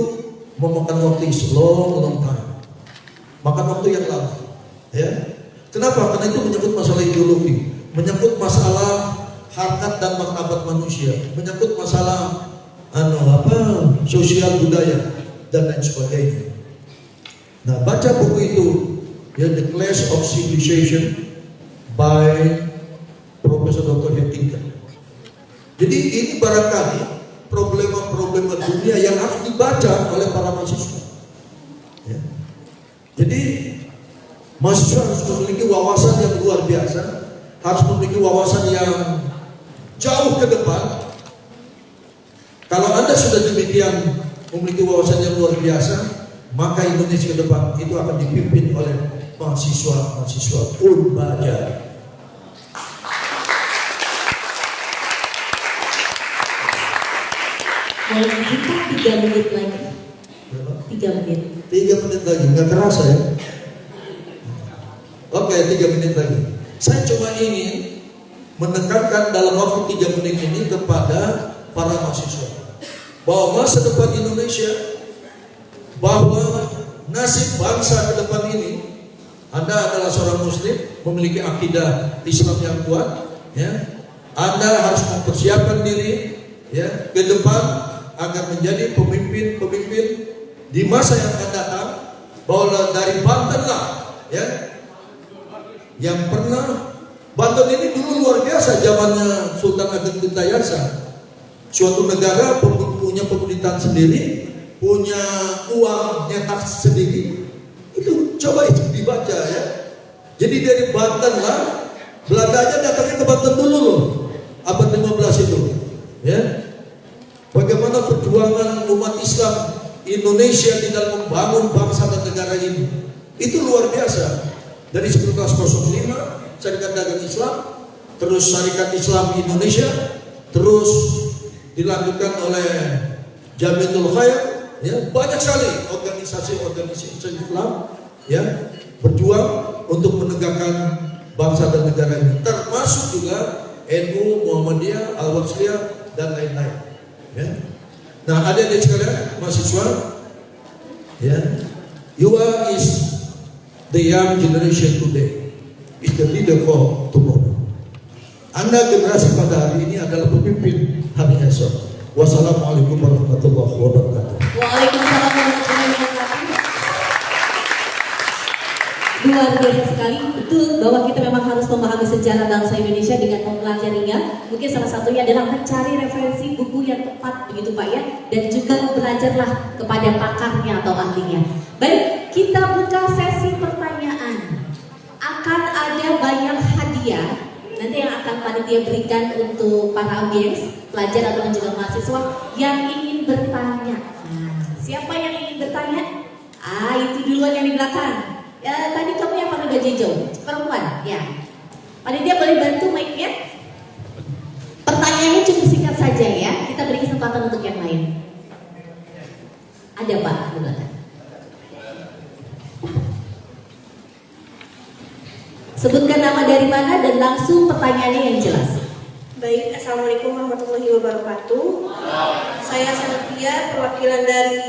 memakan waktu long time, makan waktu yang lama. Ya, kenapa? Karena itu menyangkut masalah ideologi, menyangkut masalah harkat dan martabat manusia, menyangkut masalah sosial budaya dan lain sebagainya. Nah, baca buku itu, ya, The Clash of Civilization by Profesor Dr. Huntington. Jadi ini barangkali problema-problema dunia yang harus dibaca oleh para mahasiswa. Ya. Jadi mahasiswa harus memiliki wawasan yang luar biasa, harus memiliki wawasan yang jauh ke depan. Kalau Anda sudah demikian memiliki wawasan yang luar biasa, maka Indonesia ke depan itu akan dipimpin oleh mahasiswa-mahasiswa Unbaja. Dalam kita 3 menit lagi. 3 menit. 3 menit lagi, nggak terasa ya? Oke, 3 menit lagi. Saya cuma ingin menekankan dalam waktu 3 menit ini kepada para mahasiswa bahwa masa depan Indonesia, bahwa nasib bangsa ke depan ini, Anda adalah seorang muslim, memiliki akidah Islam yang kuat, ya. Anda harus mempersiapkan diri, ya, ke depan agar menjadi pemimpin-pemimpin di masa yang akan datang. Bahwa dari Banten lah, ya, yang pernah, Banten ini dulu luar biasa zamannya Sultan Ageng Tirtayasa. Suatu negara punya pemerintahan sendiri, punya uang nyetak sendiri. Itu coba itu dibaca, ya. Jadi dari Banten lah, Belanda aja datangnya ke Banten dulu loh, abad 15 itu, ya. Bagaimana perjuangan umat Islam Indonesia di dalam membangun bangsa dan negara ini, itu luar biasa. Dari 1905 Syarikat Dagang Islam, terus Syarikat Islam Indonesia, terus dilanjutkan oleh Jamiatul Khair, ya, banyak sekali organisasi-organisasi Islam, ya, berjuang untuk menegakkan bangsa dan negara ini, termasuk juga NU, Muhammadiyah, Al-Wasliyah dan lain-lain. Ya. Nah, adik-adik sekalian, mahasiswa, Ya, you are is the young generation today, is the leader for tomorrow. Anda generasi pada hari ini adalah pemimpin hari esok. Wassalamualaikum warahmatullahi wabarakatuh. Waalaikumsalam warahmatullahi wabarakatuh. Luar biasa sekali, betul bahwa kita memang harus memahami sejarah bangsa Indonesia dengan mempelajarinya. Mungkin salah satunya adalah mencari referensi buku yang tepat, begitu Pak ya, dan juga belajarlah kepada pakarnya atau ahlinya. Baik, kita buka sesi pertanyaan. Akan ada banyak hadiah nanti yang akan panitia berikan untuk para audiens, pelajar ataupun juga mahasiswa yang ingin bertanya. Nah, siapa yang ingin bertanya? Itu duluan yang di belakang. Ya, tadi kamu yang pakai baju hijau, perempuan, ya. Panitia boleh bantu mic-nya? Pertanyaannya cukup singkat saja ya. Kita beri kesempatan untuk yang lain. Ada Pak di belakang. Sebutkan nama dari mana dan langsung pertanyaannya yang jelas. Baik, Assalamualaikum warahmatullahi wabarakatuh. Saya Santia, perwakilan dari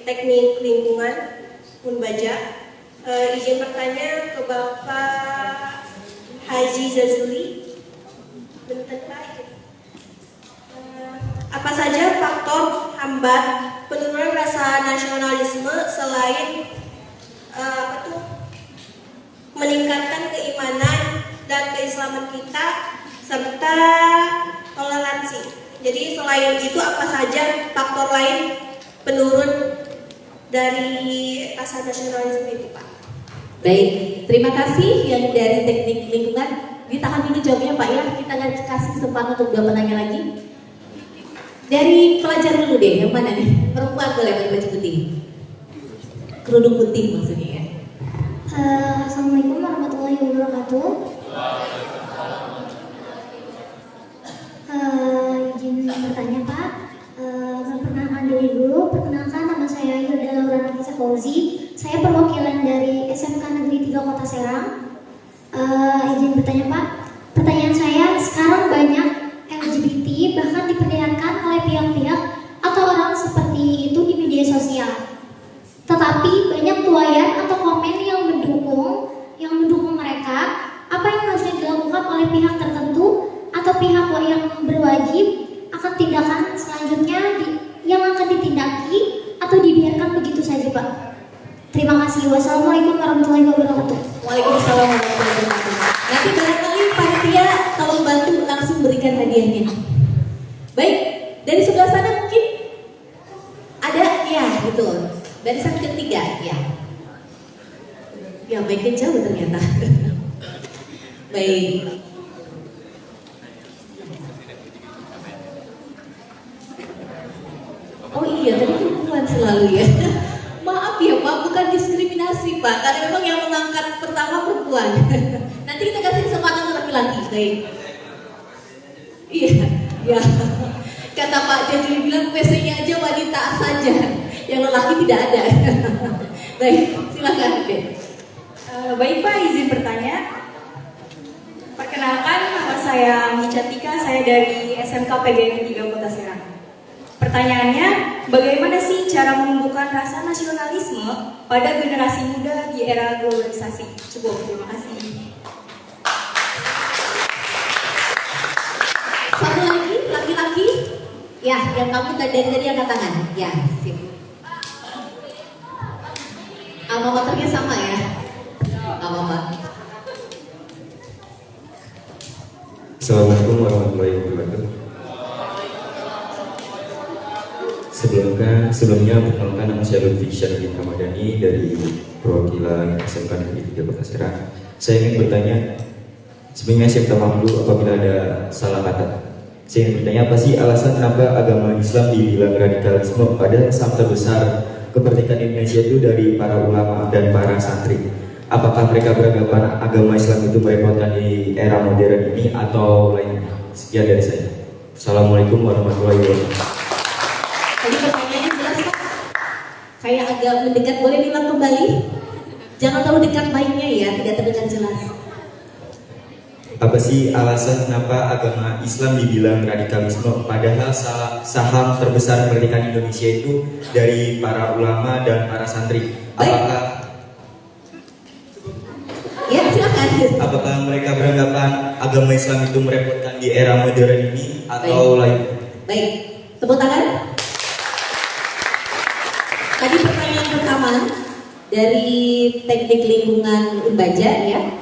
Teknik Lingkungan Unbaja. Izin bertanya ke Bapak Haji Zazuli. Bentar Pak. Apa saja faktor hambat penurunan rasa nasionalisme selain meningkatkan keimanan dan keislaman kita serta toleransi. Jadi selain itu apa saja faktor lain penurun dari rasa nasionalisme itu Pak? Baik, terima kasih yang dari Teknik Lingkungan. Ditahan dulu jawabnya Pak ya. Kita akan kasih kesempatan untuk 2 penanya lagi. Dari pelajar dulu deh, yang mana nih? Perempuan boleh pakai baju putih. Kerudung putih maksudnya ya. Assalamualaikum warahmatullahi wabarakatuh. Izin bertanya Pak, memperkenalkan diri dulu. Perkenalkan, nama saya Hilda Laura Nafisa Fauzi. Saya perwakilan dari SMK Negeri 3 Kota Serang. Izin bertanya Pak, pertanyaan saya, sekarang banyak LGBT bahkan diperlihatkan oleh pihak-pihak atau orang seperti itu di media sosial. Tetapi banyak tuayan atau komen yang mendukung mereka. Apa yang harusnya dilakukan oleh pihak tertentu atau pihak yang berwajib akan tindakan selanjutnya yang akan ditindaki atau dibiarkan begitu saja Pak? Terima kasih. Wassalamualaikum warahmatullahi wabarakatuh. Waalaikumsalam warahmatullahi wabarakatuh. Nanti barangkali panitia tolong bantu langsung berikan hadiahnya. Baik, dari sebelah sana mungkin ada ya, betul. Barisan ketiga, ya. Ya, baiknya jauh ternyata. Baik. Oh iya, tadi perempuan selalu ya. Maaf ya Pak, bukan diskriminasi Pak, karena memang yang mengangkat pertama perempuan. Nanti kita kasih kesempatan untuk laki-laki. Baik. Iya, ya. Kata Pak Jajuli bilang PC-nya aja wanita saja, yang lelaki tidak ada. Baik, silakan. Baik Pak, izin bertanya. Perkenalkan, nama saya Micatika, saya dari SMK PGN 3 Kota Serang. Pertanyaannya, bagaimana sih cara menumbuhkan rasa nasionalisme pada generasi muda di era globalisasi? Cukup, terima kasih. Satu lagi, laki-laki. Ya, yang kamu dari angkat tangan. Ya, sip. Alma maternya sama ya? Apa-apa. Assalamualaikum warahmatullahi wabarakatuh. Sebelumnya perkenalkan, nama saya Lutfi Syarifin Ramadhani dari perwakilan SMK Negeri 3 Kota Serang. Saya ingin bertanya, sebenarnya saya minta maaf dulu apabila ada salah kata. Saya ingin bertanya, apa sih alasan kenapa agama Islam dibilang radikalisme padahal sabta besar kemerdekaan Indonesia itu dari para ulama dan para santri? Apakah mereka beragama agama Islam itu merepotkan di era modern ini atau lainnya? Sekian dari saya. Assalamualaikum warahmatullahi wabarakatuh. Tadi pertanyaannya jelas Pak. Kayak agak mendekat, boleh diulang kembali? Jangan terlalu dekat mic-nya ya, tidak terdengar jelas. Apa sih alasan kenapa agama Islam dibilang radikalisme, padahal saham terbesar kemerdekaan Indonesia itu dari para ulama dan para santri? Apakah mereka beranggapan agama Islam itu merepotkan di era modern ini atau lain? Baik, tepuk tangan. Tadi pertanyaan pertama dari Teknik Lingkungan Unbaja ya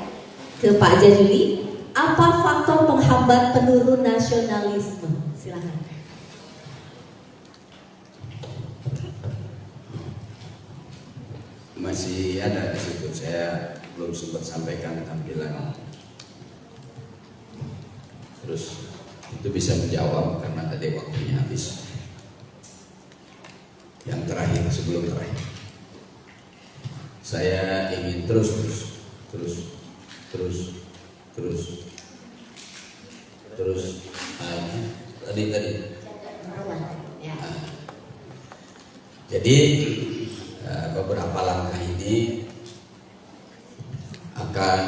ke Pak Jajuli. Apa faktor penghambat penurun nasionalisme? Silakan. Masih ada di situ, saya belum sempat sampaikan tampilan. Terus itu bisa menjawab karena tadi waktunya habis. Yang terakhir sebelum terakhir, saya ingin terus tadi. Jadi beberapa langkah ini akan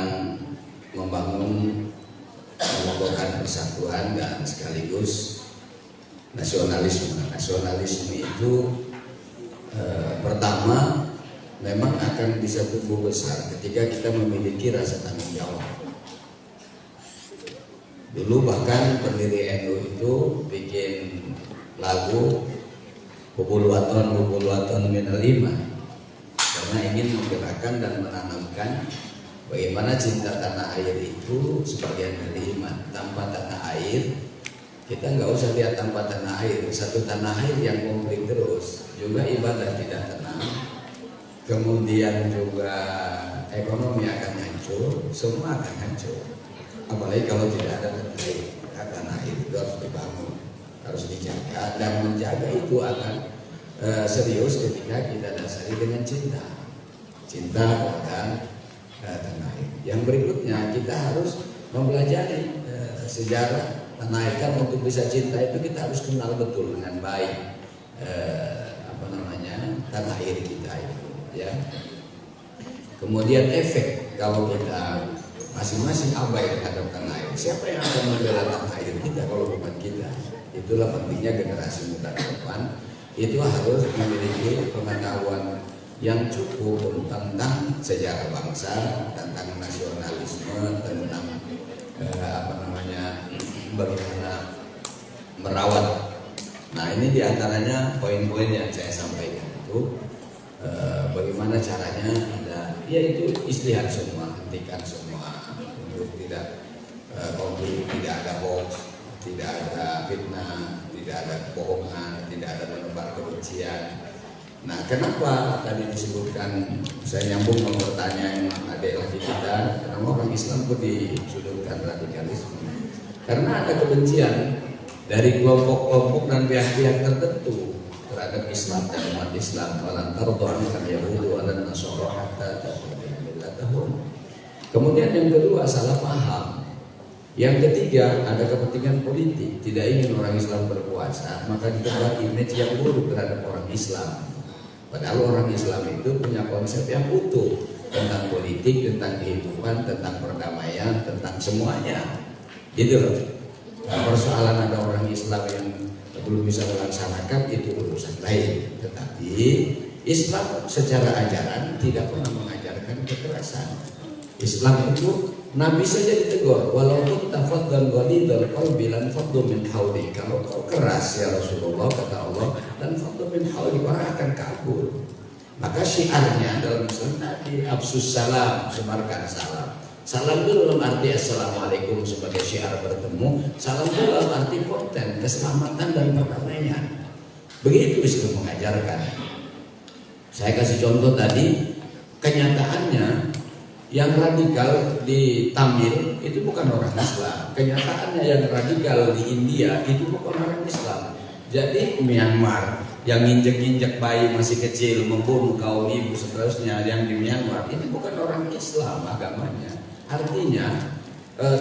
mengokohkan persatuan dan sekaligus nasionalisme. Nasionalisme itu pertama memang akan bisa tumbuh besar ketika kita memiliki rasa tanggung jawab. Dulu bahkan pendiri NU itu bikin lagu Bubul Waton Minal Iman, karena ingin menggerakkan dan menanamkan bagaimana cinta tanah air itu sebagian dari iman. Tanpa tanah air, kita nggak usah lihat tanpa tanah air. Satu tanah air yang komplit terus, juga ibadah tidak tenang, kemudian juga ekonomi akan hancur, semua akan hancur. Apalagi kalau tidak ada tanah air itu harus dibangun, harus dijaga, dan menjaga itu akan serius ketika kita dasari dengan cinta kepada tanah air. Yang berikutnya kita harus mempelajari sejarah tanah air. Kan untuk bisa cinta itu kita harus kenal betul dengan baik tanah air kita itu, ya. Kemudian efek kalau kita masing-masing abai terhadap tanah air, siapa yang akan membela tanah air kita kalau bukan kita? Itulah pentingnya generasi muda ke depan itu harus memiliki pengetahuan yang cukup tentang sejarah bangsa, tentang nasionalisme, tentang bagaimana merawat. Nah, ini diantaranya poin-poin yang saya sampaikan itu, bagaimana caranya itu istihad semua, hentikan semua untuk tidak konflik, tidak ada hoax, tidak ada fitnah, tidak ada kebohongan, tidak ada menebar kebencian. Nah, kenapa tadi disebutkan, saya nyambung sama pertanyaan adik lagi kita, kenapa orang Islam kok disudutkan radikalisme? Karena ada kebencian dari kelompok-kelompok dan pihak-pihak tertentu terhadap Islam dan umat Islam. Walan tardu anka al-yahudu walan nasara hatta tattabi'a millatahum. Kemudian yang kedua, salah paham. Yang ketiga, ada kepentingan politik, tidak ingin orang Islam berkuasa, maka kita buat image yang buruk terhadap orang Islam. Padahal orang Islam itu punya konsep yang utuh tentang politik, tentang kehidupan, tentang perdamaian, tentang semuanya. Gitu loh. Nah, persoalan ada orang Islam yang belum bisa melaksanakan itu urusan lain. Tetapi Islam secara ajaran tidak pernah mengajarkan kekerasan. Islam itu Nabi saja ditegur, walaupun tafaddan ghalidul qalbi lan faddu min hawli. Kalau kau keras ya Rasulullah, kata Allah, dan faddu min hawli, orang akan kabur. Maka syiarnya dalam Islam tadi absus salam, sebarkan salam. Salam itu dalam arti assalamualaikum sebagai syiar bertemu. Salam itu dalam arti konten keselamatan dan perdamaian. Begitu Islam mengajarkan. Saya kasih contoh tadi, kenyataannya yang radikal di Tamil itu bukan orang Islam. Kenyataannya yang radikal di India itu bukan orang Islam. Jadi Myanmar yang injek-injek bayi masih kecil, membunuh kaum ibu seterusnya, yang di Myanmar ini bukan orang Islam agamanya. Artinya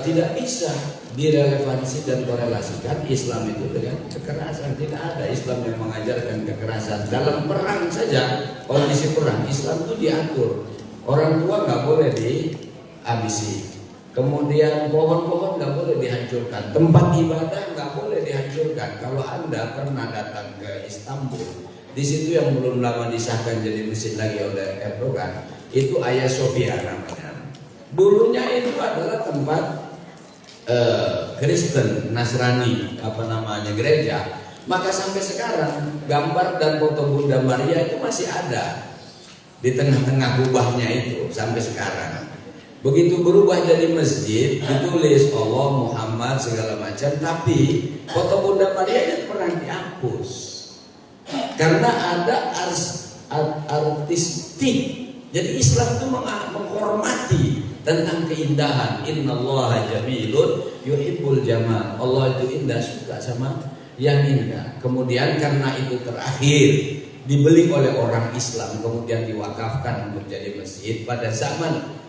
tidak bisa direlevansi dan korelasikan Islam itu dengan kekerasan. Tidak ada Islam yang mengajarkan kekerasan. Dalam perang saja, kondisi perang Islam itu diatur. Orang tua nggak boleh dihabisi, Kemudian pohon-pohon nggak boleh dihancurkan, tempat ibadah nggak boleh dihancurkan. Kalau Anda pernah datang ke Istanbul, di situ yang belum lama disahkan jadi masjid lagi oleh Erdogan, itu Hagia Sophia namanya. Dulunya itu adalah tempat Kristen, Nasrani, gereja. Maka sampai sekarang gambar dan foto Bunda Maria itu masih ada di tengah-tengah kubahnya itu sampai sekarang. Begitu berubah jadi masjid, ditulis Allah, Muhammad, segala macam, tapi foto Bunda Maria itu pernah dihapus karena ada artistik. Jadi Islam itu menghormati tentang keindahan. Innallaha jamilun yuhibbul jamal. Allah itu indah, suka sama yang indah. Kemudian karena itu terakhir dibeli oleh orang Islam, kemudian diwakafkan untuk jadi masjid. Pada zaman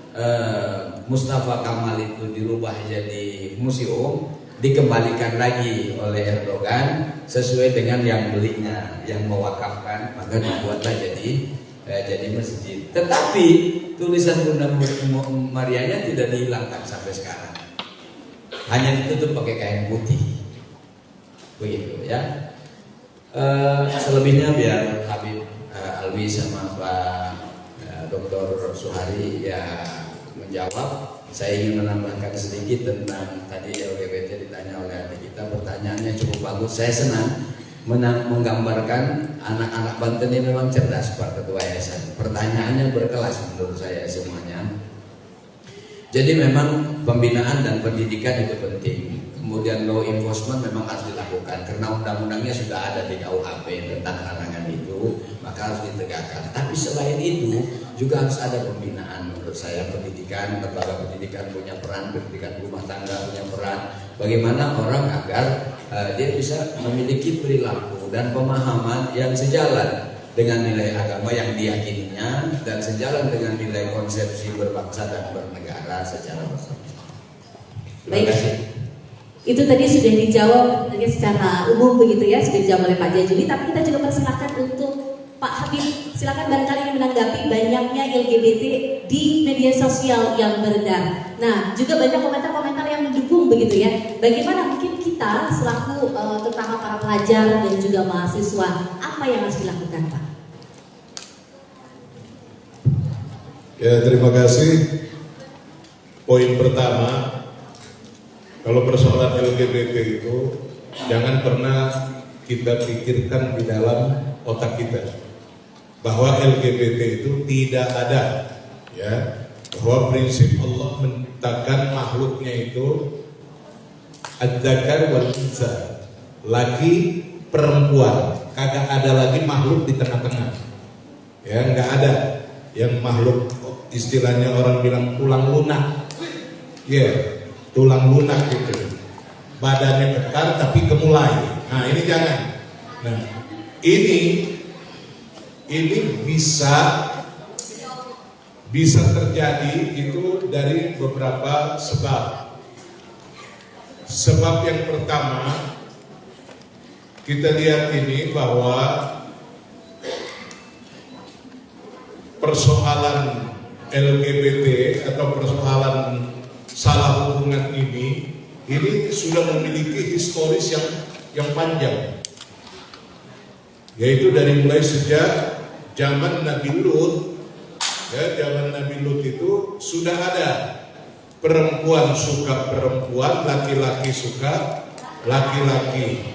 Mustafa Kamal itu dirubah jadi museum, dikembalikan lagi oleh Erdogan sesuai dengan yang belinya, yang mewakafkan, maka dibuatlah jadi masjid. Tetapi tulisan Bunda Marianya tidak dihilangkan sampai sekarang, hanya ditutup pakai kain putih, begitu ya. Selebihnya biar Habib Alwi sama Pak Dr. Suhari ya menjawab. Saya ingin menambahkan sedikit tentang tadi LGBT ditanya oleh adik kita. Pertanyaannya cukup bagus. Saya senang menggambarkan anak-anak Banten ini memang cerdas, Pak Ketua Yayasan. Pertanyaannya berkelas menurut saya semuanya. Jadi memang pembinaan dan pendidikan itu penting. Kemudian law enforcement memang harus dilakukan karena undang-undangnya sudah ada di KUHP tentang larangan itu, maka harus ditegakkan. Tapi selain itu juga harus ada pembinaan menurut saya. Pendidikan, lembaga pendidikan punya peran, pendidikan rumah tangga punya peran. Bagaimana orang agar dia bisa memiliki perilaku dan pemahaman yang sejalan dengan nilai agama yang diyakininya dan sejalan dengan nilai konsepsi berbangsa dan bernegara secara bersama. Terima kasih. Itu tadi sudah dijawab secara umum begitu ya, sudah dijawab oleh Pak Jajuli. Tapi kita juga persilakan untuk Pak Habib, silakan barangkali yang menanggapi banyaknya LGBT di media sosial yang beredar. Nah, juga banyak komentar-komentar yang mendukung begitu ya. Bagaimana mungkin kita selaku terutama para pelajar dan juga mahasiswa, apa yang harus dilakukan, Pak? Ya, terima kasih. Poin pertama, kalau persoalan LGBT itu jangan pernah kita pikirkan di dalam otak kita bahwa LGBT itu tidak ada, ya. Bahwa prinsip Allah menciptakan makhluknya itu adzakar wal unsa, laki perempuan, kagak ada lagi makhluk di tengah-tengah, ya, nggak ada yang makhluk istilahnya orang bilang tulang lunak, ya, tulang lunak itu, badannya kekar tapi gemulai. Nah ini jangan. Nah ini bisa terjadi itu dari beberapa sebab. Sebab yang pertama, kita lihat ini bahwa persoalan LGBT atau persoalan salah hubungan ini sudah memiliki historis yang panjang, yaitu dari mulai sejak zaman Nabi Lut. Ya, zaman Nabi Lut itu sudah ada perempuan suka perempuan, laki-laki suka laki-laki.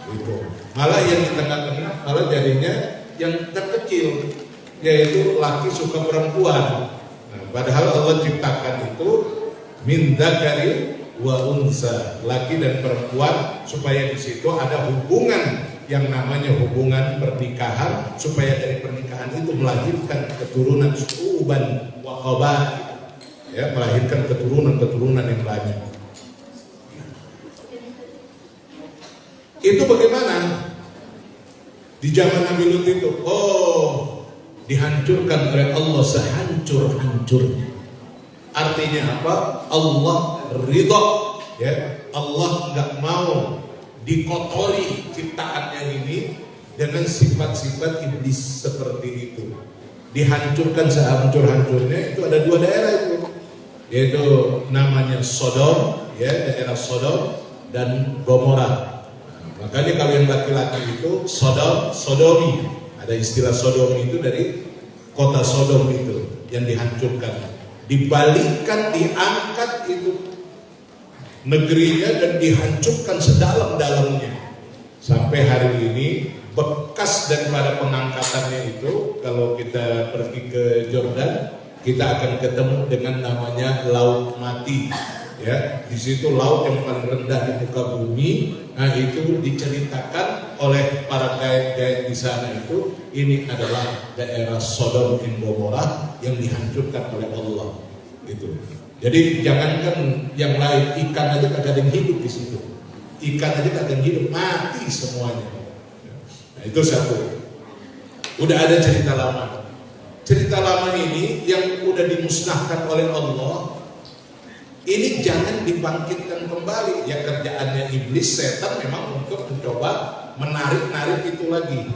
Gitu. Malah yang di tengah-tengah malah jadinya yang terkecil, yaitu laki suka perempuan. Nah, padahal Allah ciptakan itu min dzakari wa unsa, laki dan perempuan, supaya di situ ada hubungan yang namanya hubungan pernikahan, supaya dari pernikahan itu melahirkan keturunan su'uban wa qabail, ya, melahirkan keturunan yang banyak. Itu bagaimana di zaman Nabi Lut itu? Oh, dihancurkan oleh Allah sehancur-hancurnya. Artinya apa? Allah ridho, ya. Allah nggak mau dikotori ciptaannya ini dengan sifat-sifat iblis seperti itu. Dihancurkan sehancur-hancurnya. Itu ada dua daerah itu, yaitu namanya Sodom, ya, daerah Sodom dan Gomora. Makanya kalau yang laki-laki itu Sodomi, ada istilah Sodomi itu dari kota Sodom itu yang dihancurkan, dibalikkan, diangkat itu negerinya dan dihancurkan sedalam-dalamnya. Sampai hari ini bekas daripada pengangkatannya itu, kalau kita pergi ke Jordan, kita akan ketemu dengan namanya Laut Mati. Ya, di situ laut yang paling rendah di muka bumi. Nah, itu diceritakan oleh para guide-guide di sana itu, ini adalah daerah Sodom dan Gomora yang dihancurkan oleh Allah. Gitu. Jadi jangankan yang lain, ikan aja kagak ada yang hidup di situ. Ikan aja kagak ada yang hidup, mati semuanya. Nah, itu satu. Udah ada cerita lama. Cerita lama ini yang udah dimusnahkan oleh Allah, ini jangan dibangkitkan kembali. Ya, kerjaannya iblis, setan memang untuk mencoba menarik-narik itu lagi.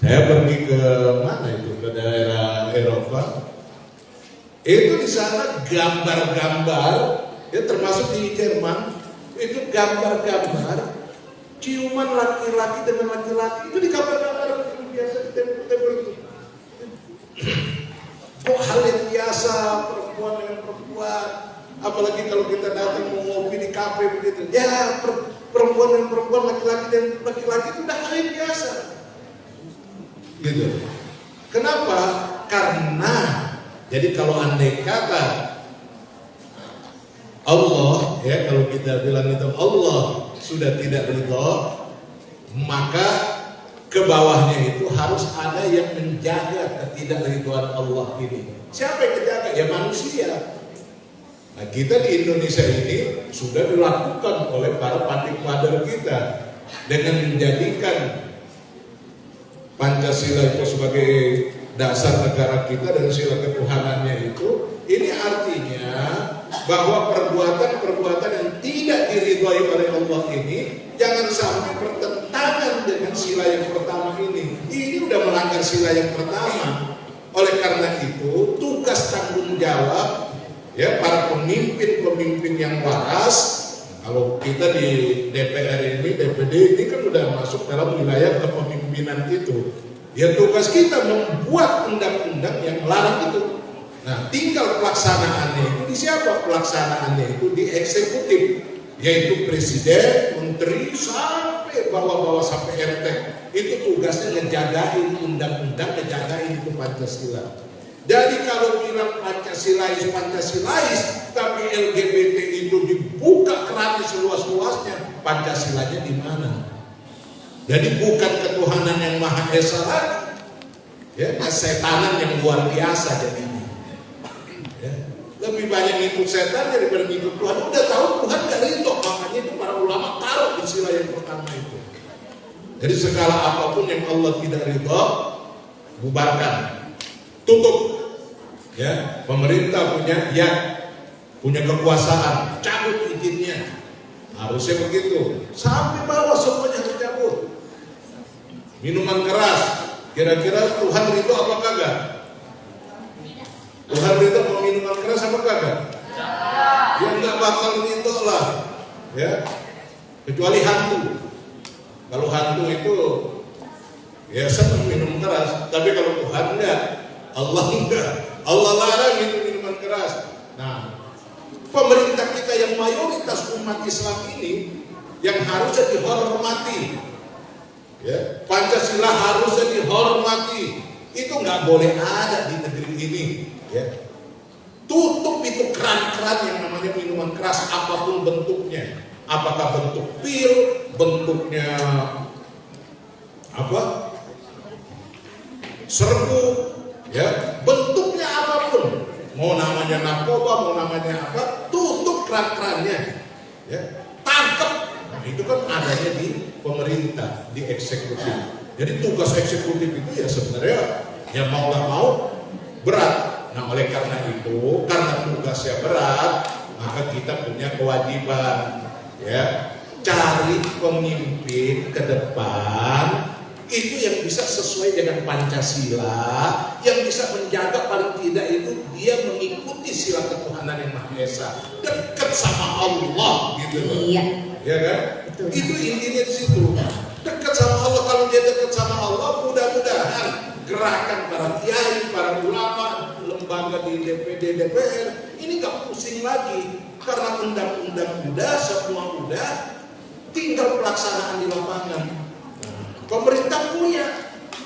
Saya pergi ke mana itu, ke daerah Eropa. Itu di sana gambar-gambar, ya termasuk di Jerman, itu gambar-gambar ciuman laki-laki dengan laki-laki, itu di gambar-gambar biasa di tempel-tempel itu. Kok hal yang biasa, perempuan dengan perempuan, apalagi kalau kita datang mau ngopi di kafe begitu, ya perempuan dengan perempuan, laki-laki dan laki-laki itu udah hal yang biasa, gitu. Kenapa? Karena jadi kalau andai kata Allah, ya kalau kita bilang itu Allah sudah tidak ridho, maka ke bawahnya itu harus ada yang menjaga ketidakridhoan Allah ini. Siapa yang menjaga? Ya manusia. Nah, kita di Indonesia ini sudah dilakukan oleh para founding father kita dengan menjadikan Pancasila itu sebagai dasar negara kita dan sila ketuhanannya itu. Ini artinya bahwa perbuatan-perbuatan yang tidak diridhoi oleh Allah ini jangan sampai bertentangan dengan sila yang pertama ini. Ini udah melanggar sila yang pertama. Oleh karena itu tugas tanggung jawab ya para pemimpin-pemimpin yang waras. Kalau kita di DPR ini, DPD ini kan udah masuk dalam wilayah kepemimpinan itu. Ya tugas kita membuat undang-undang yang melarang itu. Nah, tinggal pelaksanaannya itu di siapa? Pelaksanaannya itu di eksekutif, yaitu presiden, menteri, sampai bawah-bawah sampai RT. Itu tugasnya ngejagain undang-undang, ngejagain itu Pancasila. Jadi kalau bilang Pancasilais, tapi LGBT itu dibuka kerannya seluas-luasnya, Pancasilanya di mana? Jadi bukan ketuhanan yang Maha Esa lagi, ya, kesetanan yang luar biasa jadinya. Ya. Lebih banyak ngikut setan daripada ngikut Tuhan. Udah tahu Tuhan gak ridho, makanya itu para ulama taruh di sila yang pertama itu. Jadi segala apapun yang Allah tidak ridho, bubarkan, tutup. Ya, pemerintah punya kekuasaan, cabut izinnya. Harusnya begitu. Sampai bawah semuanya dicabut. Minuman keras, kira-kira Tuhan ridho apa kagak? Tuhan ridho mau minuman keras apa kagak? Ya nggak bakal ridho lah, ya. Kecuali hantu. Kalau hantu itu ya senang minum keras, tapi kalau Tuhan enggak, Allah enggak. Allah larang itu minuman keras. Nah, pemerintah kita yang mayoritas umat Islam ini yang harusnya dihormati, ya, Pancasila harusnya dihormati. Itu nggak boleh ada di negeri ini. Ya. Tutup itu keran-keran yang namanya minuman keras apapun bentuknya. Apakah bentuk pil, bentuknya apa? Serbu, ya, bentuknya apapun. Mau namanya narkoba, mau namanya apa? Tutup keran-kerannya. Ya. Tangkap. Nah, itu kan adanya di pemerintah, di eksekutif. Jadi tugas eksekutif itu ya sebenarnya ya mau nggak mau berat. Nah oleh karena itu, karena tugasnya berat, maka kita punya kewajiban, ya, cari pemimpin ke depan itu yang bisa sesuai dengan Pancasila, yang bisa menjaga paling tidak itu dia mengikuti Tuhanan yang Maha Esa, dekat sama Allah gitu loh. Iya. Ya kan? Betul. Itu intinya di situ. Dekat sama Allah. Kalau dia dekat sama Allah, mudah-mudahan gerakan para kiai, para ulama, lembaga di DPD, DPR ini nggak pusing lagi karena undang-undang udah, semua udah, tinggal pelaksanaan di lapangan. Pemerintah punya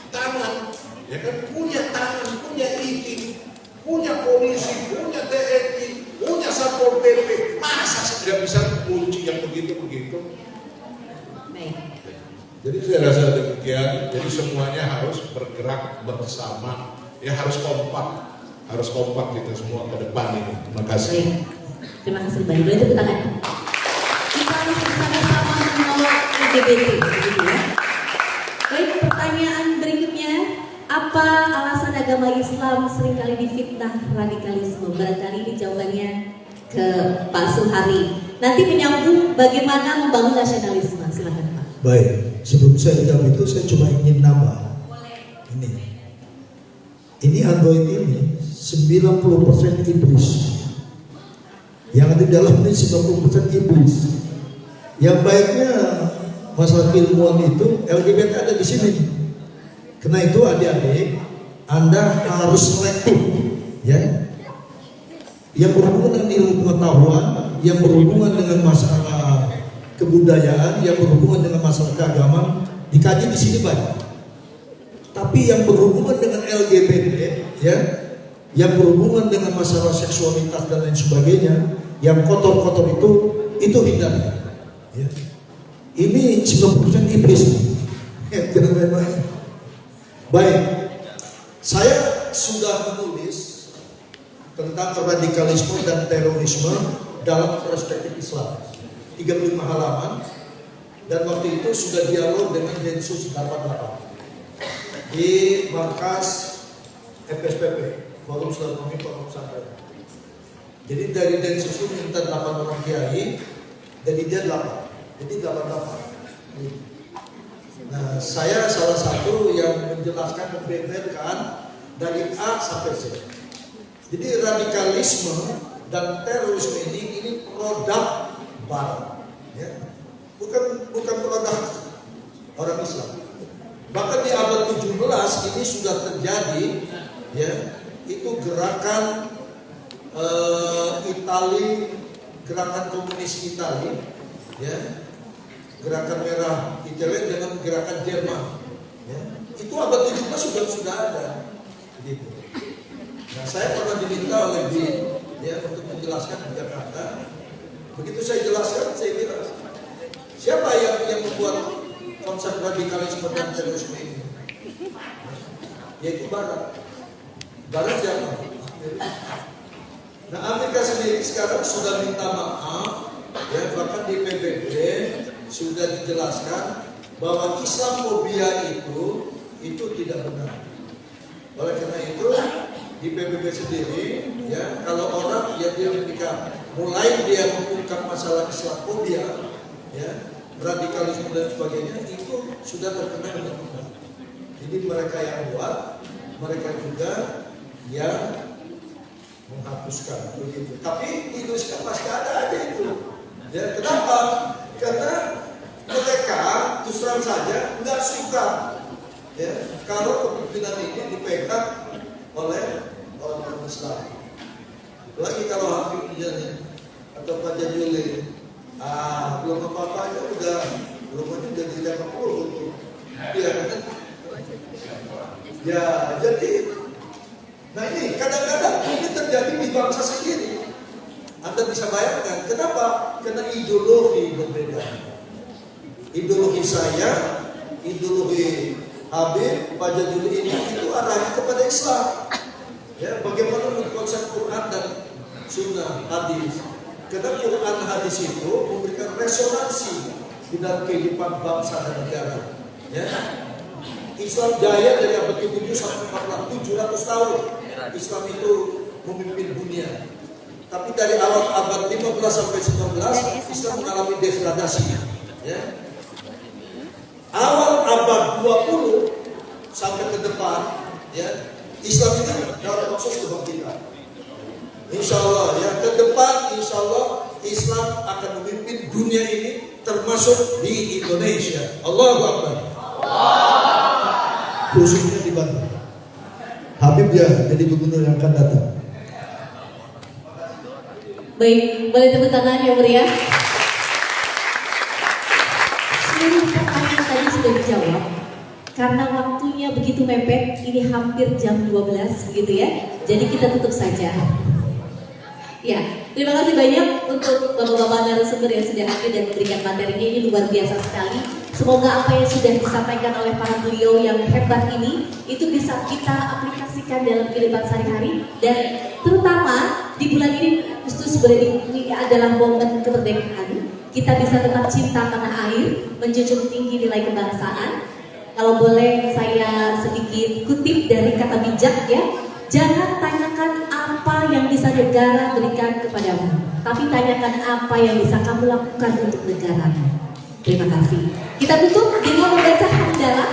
tangan, ya kan? Punya tangan, punya izin, punya polisi, punya TNI, punya Satpol PP. Masa tidak bisa kunci yang begitu-begitu? Baik. Jadi saya rasa demikian. Jadi semuanya harus bergerak bersama. Ya harus kompak kita semua ke depan ini. Terima kasih. Baik. Terima kasih banyak. Boleh tepuk tangan. Kita harus bersama-sama menolak LGBT, begitu ya. Baik, pertanyaan berikutnya, apa alasan agama Islam seringkali difitnah radikalisme? Barangkali ini jawabannya ke Pak Suhari. Nanti menyambung bagaimana membangun nasionalisme. Silakan Pak. Baik, sebelum saya jawab itu saya cuma ingin nambah. Ini Android ini 90% iblis. Yang ada di dalam ini 90% iblis. Yang baiknya masalah keilmuan itu LGBT ada di sini. Karena itu adik-adik, Anda harus selektif, ya. Yang berhubungan dengan ilmu pengetahuan, yang berhubungan dengan masalah kebudayaan, yang berhubungan dengan masalah keagamaan dikaji di sini banyak. Tapi yang berhubungan dengan LGBT, ya, yang berhubungan dengan masalah seksualitas dan lain sebagainya, yang kotor-kotor itu hindari. Ya. Ini 90% iblis. Ya, jangan main-main. Baik, saya sudah menulis tentang radikalisme dan terorisme dalam perspektif Islam. 35 halaman, dan waktu itu sudah dialog dengan Densus 88 di markas FSPP, Forum Silaturahmi Pondok Pesantren. Jadi dari Densus itu minta 8 orang kiai, jadi dia 8, jadi 88. Nah, saya salah satu yang menjelaskan, membeberkan dari A sampai Z. Jadi radikalisme dan terorisme ini produk Barat, ya. bukan produk orang Islam. Bahkan di abad 17 ini sudah terjadi, ya, itu gerakan Itali, gerakan komunis Itali, ya, gerakan merah Italia dengan gerakan Jerman, ya. Itu abad 17 sudah ada, gitu. Nah, saya pernah diminta oleh BIN, ya, untuk menjelaskan di Jakarta. Begitu saya jelaskan, saya bilang, siapa yang membuat konsep radikalisme dan terorisme ini? Yaitu Barat. Barat siapa? Nah, Amerika sendiri sekarang sudah minta maaf, ya, bahkan di PBB sudah dijelaskan bahwa Islamofobia itu tidak benar. Oleh karena itu di PBB sendiri, ya, kalau orang ya dia ketika mulai dia mengungkap masalah Islamofobia, ya, radikalisme dan sebagainya, itu sudah terkena undang-undang. Jadi mereka yang buat, mereka juga yang menghapuskan begitu. Tapi di Indonesia pasti ada aja itu. Ya, kenapa? Karena mereka terus terang saja nggak suka, ya, kalau kepemimpinan ini dipegang oleh orang Islam. Lagi kalau Habib misalnya atau Pak Jajuli, belum apa-apanya udah jadi makhluk. Ya, kan? Ya, jadi, nah ini kadang-kadang ini terjadi di bangsa sendiri. Anda bisa bayangkan kenapa? Karena ideologi berbeda. Ideologi saya, ideologi Habib, Pak Jajuli ini itu arahnya kepada Islam. Ya, bagaimana menurut konsep Quran dan Sunnah hadis? Karena Quran hadis itu memberikan resonansi di dalam kehidupan bangsa dan negara. Ya. Islam jaya dari abad ke-7 sampai 700 tahun. Islam itu memimpin dunia. Tapi dari awal abad 15 sampai 19 Islam mengalami degradasi. Ya. Awal abad 20 sampai ke depan, ya, Islam itu dalam proses kebangkitan. Insya Allah, ya, dunia ini, termasuk di Indonesia. Allahu Akbar. Khususnya di Bandung. Habib ya jadi gubernur yang akan datang. Baik, boleh tepuk tangan yang meriah. Seluruh pertanyaan tadi sudah dijawab. Karena waktunya begitu mepet, ini hampir jam 12 begitu ya. Jadi kita tutup saja. Ya, terima kasih banyak untuk bapak-bapak narasumber yang sudah hadir dan memberikan materinya, ini luar biasa sekali. Semoga apa yang sudah disampaikan oleh para beliau yang hebat ini itu bisa kita aplikasikan dalam kehidupan sehari-hari, dan terutama di bulan ini khusus ini adalah momen kemerdekaan. Kita bisa tetap cinta tanah air, menjunjung tinggi nilai kebangsaan. Kalau boleh saya sedikit kutip dari kata bijak ya, jangan tanyakan apa yang bisa negara berikan kepadamu, tapi tanyakan apa yang bisa kamu lakukan untuk negaramu. Terima kasih. Kita tutup dengan membaca hamdalah.